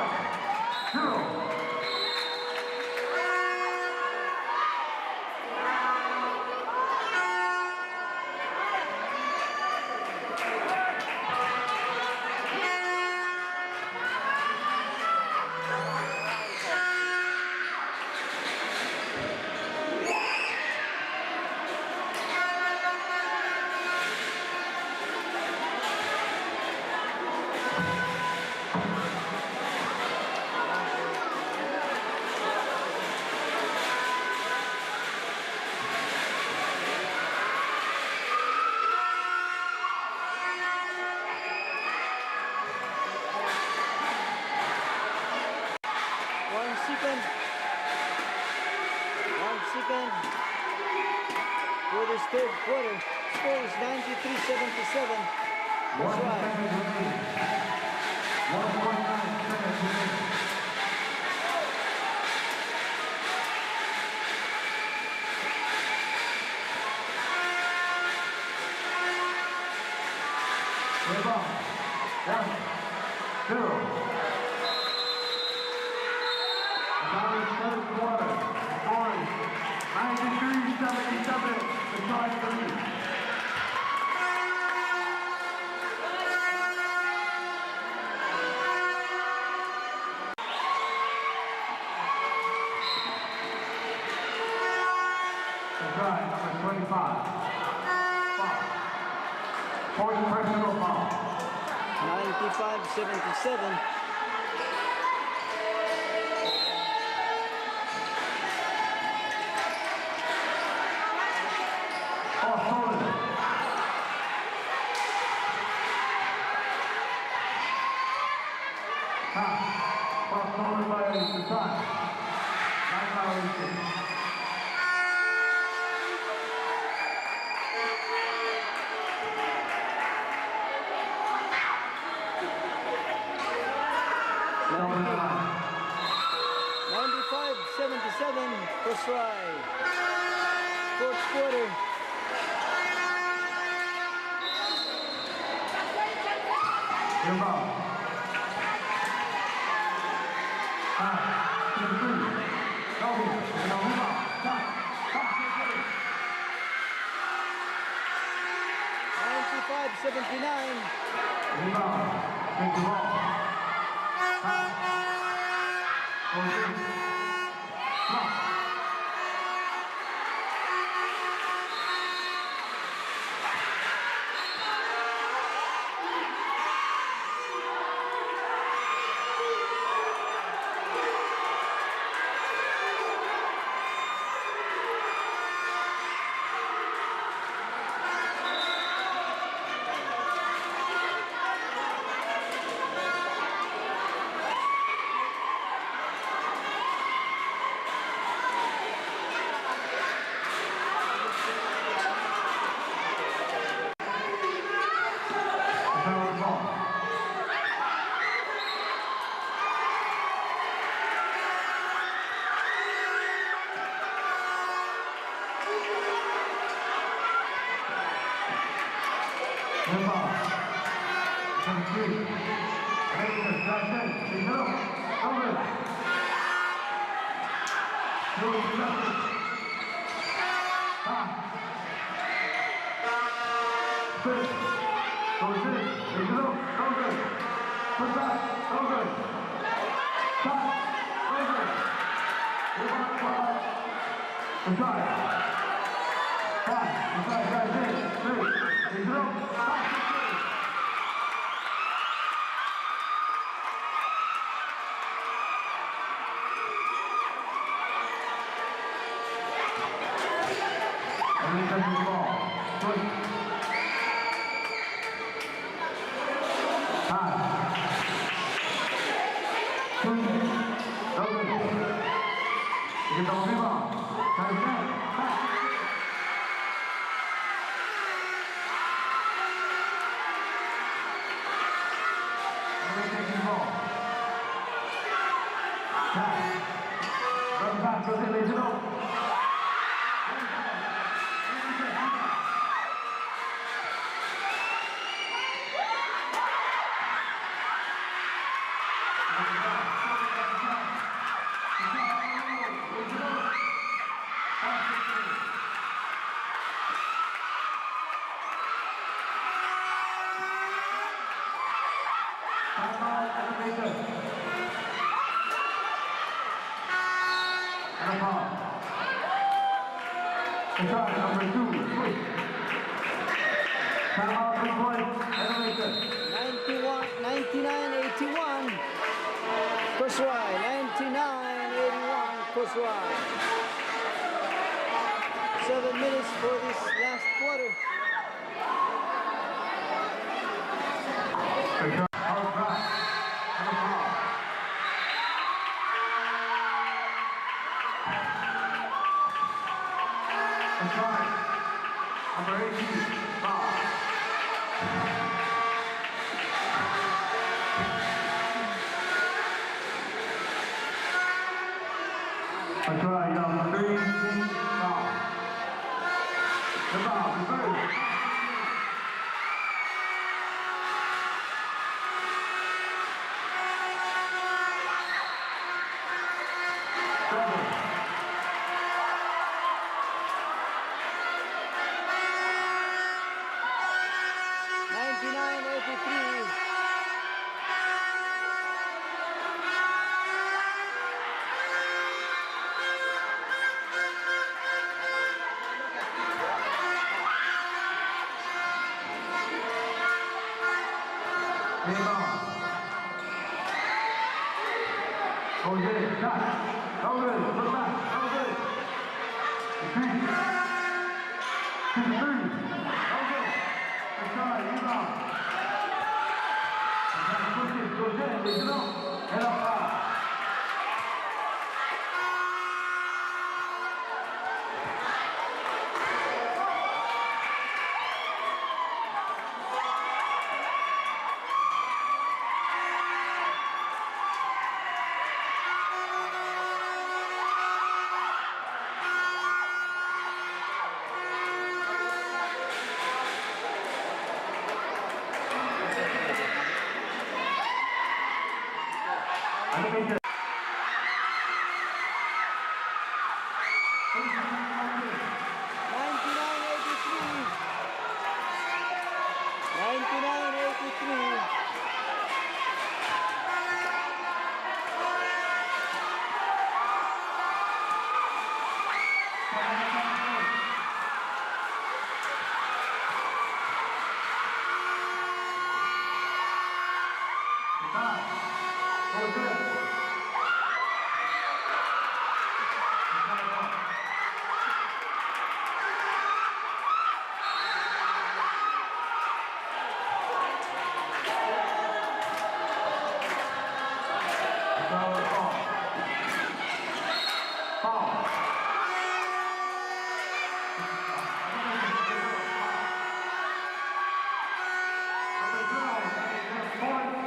0. For this third quarter, score is 93-77. That's right. 1.9 seconds remaining. Rebound. 1, 0. Now it's third quarter. Scoring 93-77. The try for you. Try number 25. Foul. Forced personal foul. 95-77. Off Sullivan. Off Sullivan by the side. 9 violations. Sullivan line. 95-77. First try. Fourth quarter. Rebound. 5-3. Sullivan. Rebound. 95-79. Rebound. Take the ball. Never. 73. Later, that's it. Take it up. Over. No, nothing. Stop. Six. Goes in. Take it up. Over. Put back. Over. Stop. Over. Move on. Inside. Five. Inside. That's it. Three. Take it up. Stop. Every time you fall, swing. Time. Swing. Double. You get the rebound. Time again. Back. Every time you fall. Time. Run back, goes in, lays it up. Inside, number 2, switch. Timeout, 3 points, elevator. 99-81. Kuswai. 99-81. Kuswai. 7 minutes for this last quarter. Out back, and a foul. Inside, number 18, foul. Inside, number 3, foul. The foul, reverse. Double. 99-83. Rebound. Goes in, shot. No good, put it back, no good. Retreat. 2-3. No good. Inside, rebound. Inside, push it, goes in, lays it up. And a foul. Elevator. 99-83.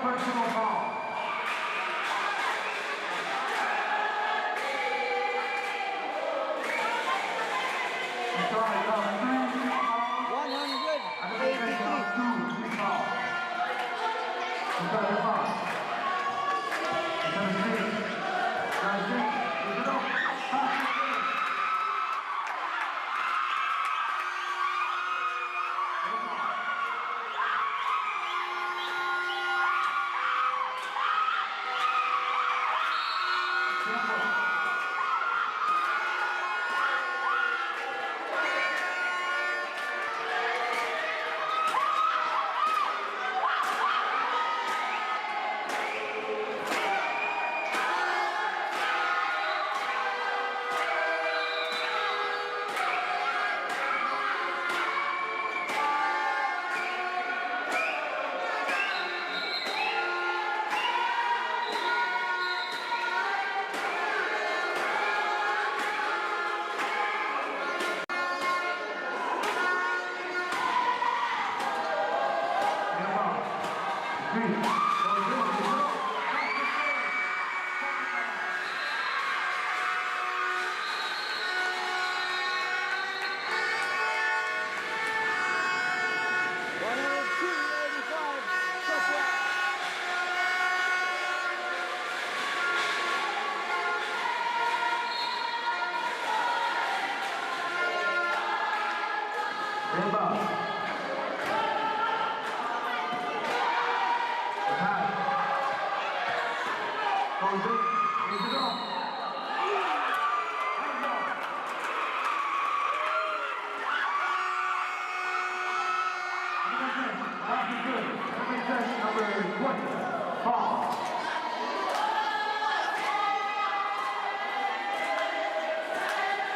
Personal foul. Inside, 3 foul. 183.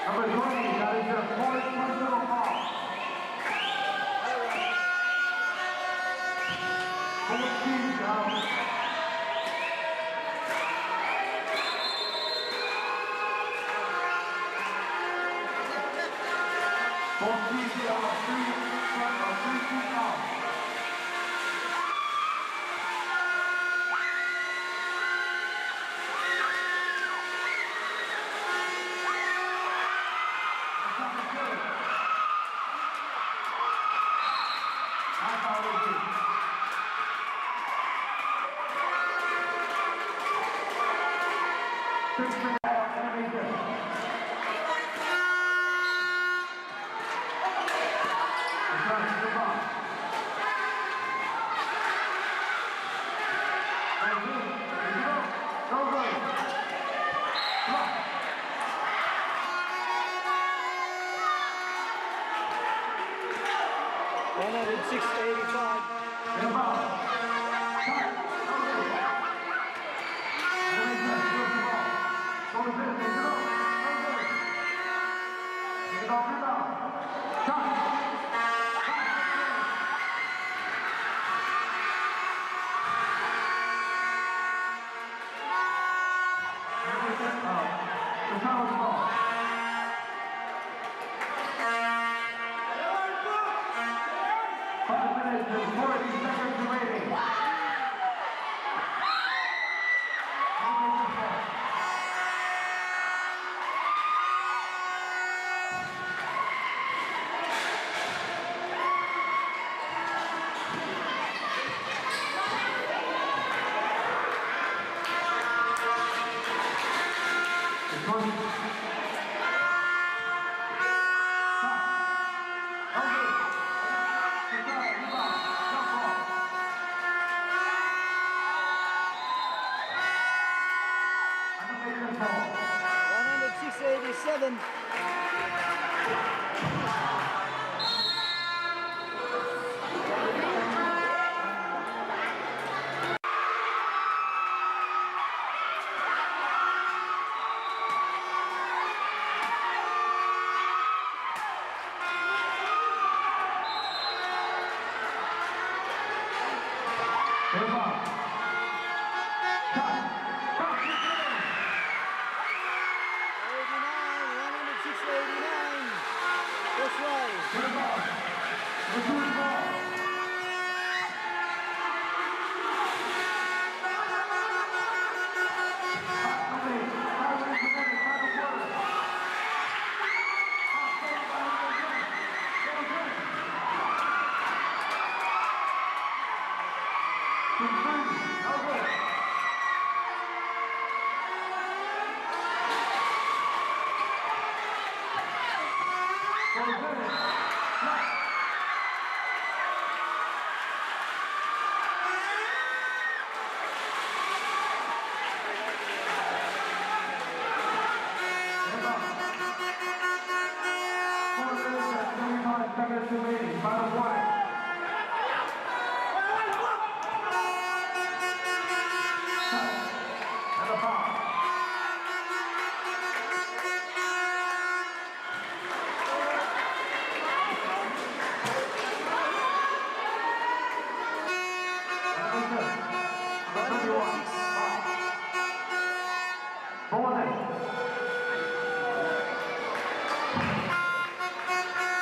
Number 20, that is your fourth personal foul. Full speed down. Full speed down, three feet out.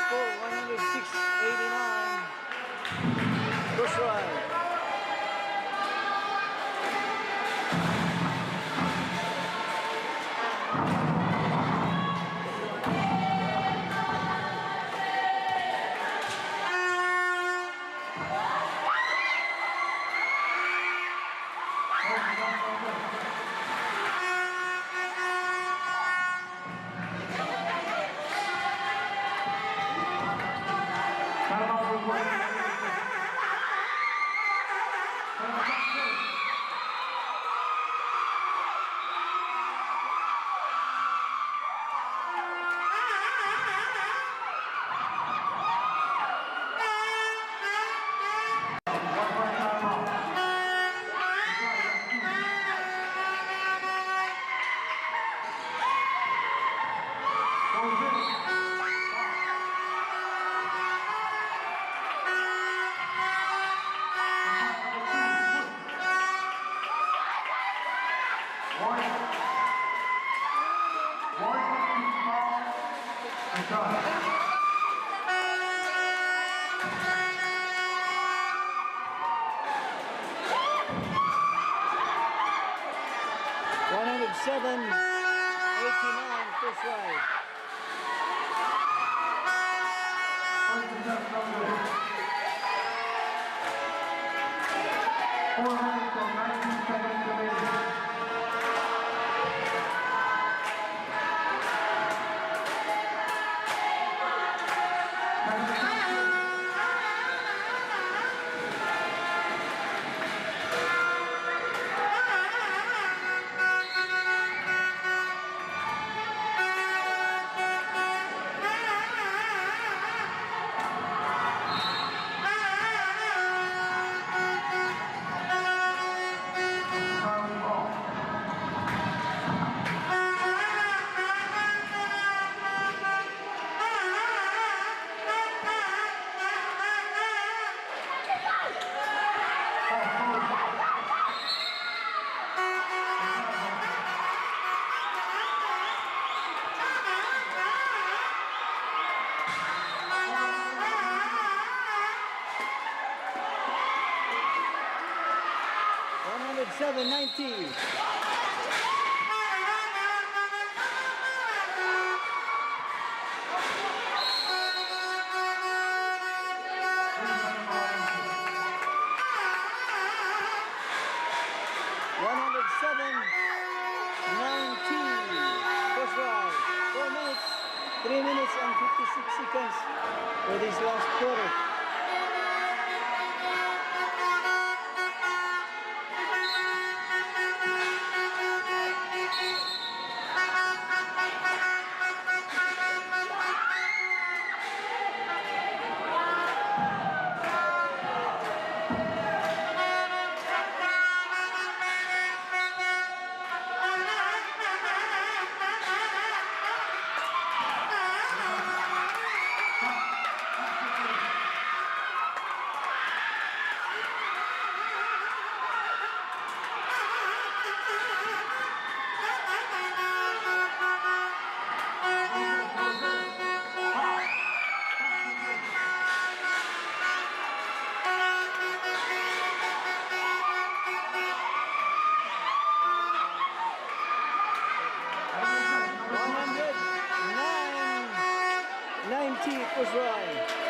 Score 106.89. 107-89, first ride. First attempt, no good. 4 minutes and 19 seconds remaining. Charlie Ball. Seven 90. First ride. 4 minutes, 3 minutes and 56 seconds for this last quarter. Was right.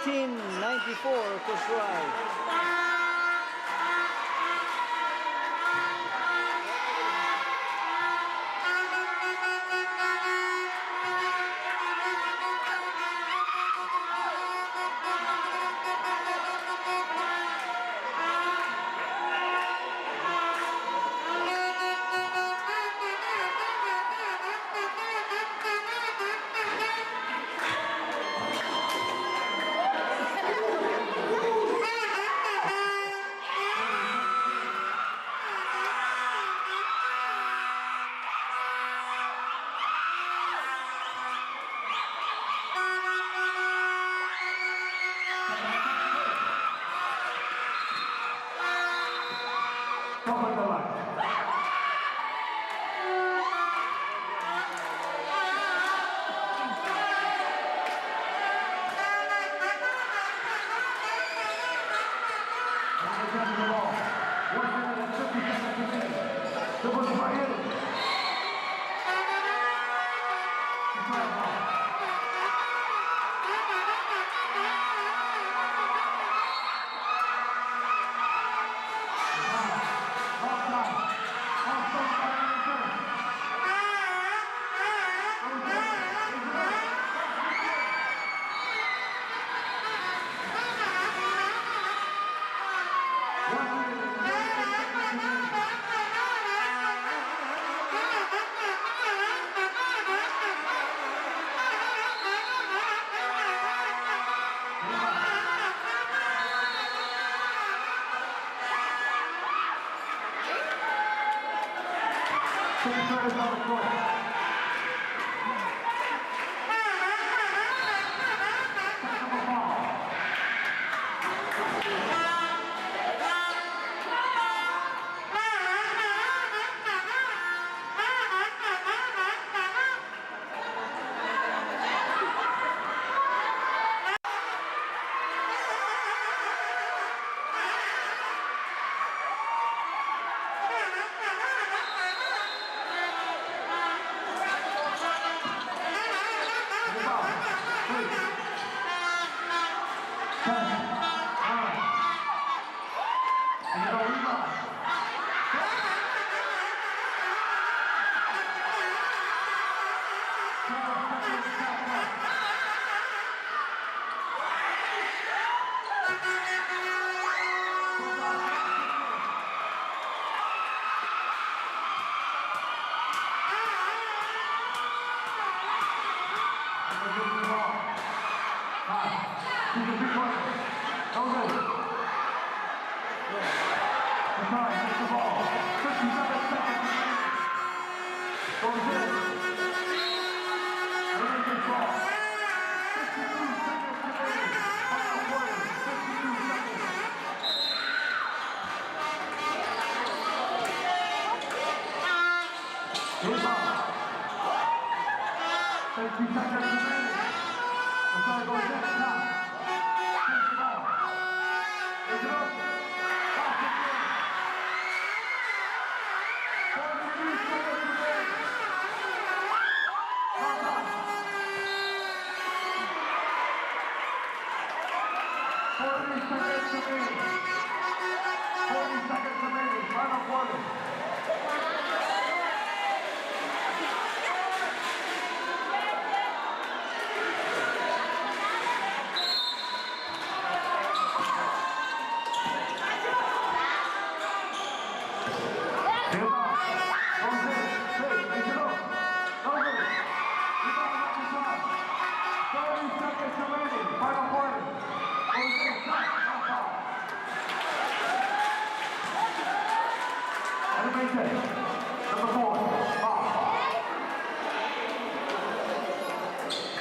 1994 Kusrai.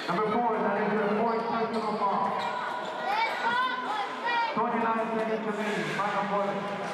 Number 4, that is your fourth personal foul. 29 seconds remaining, final quarter.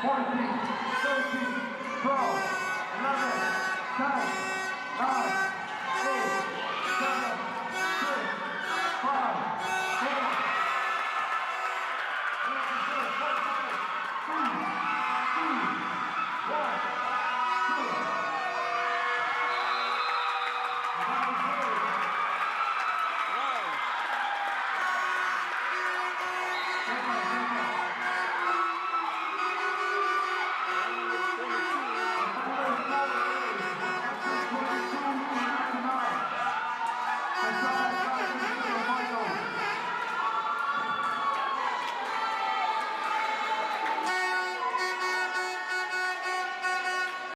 Fourteen, 13, 12.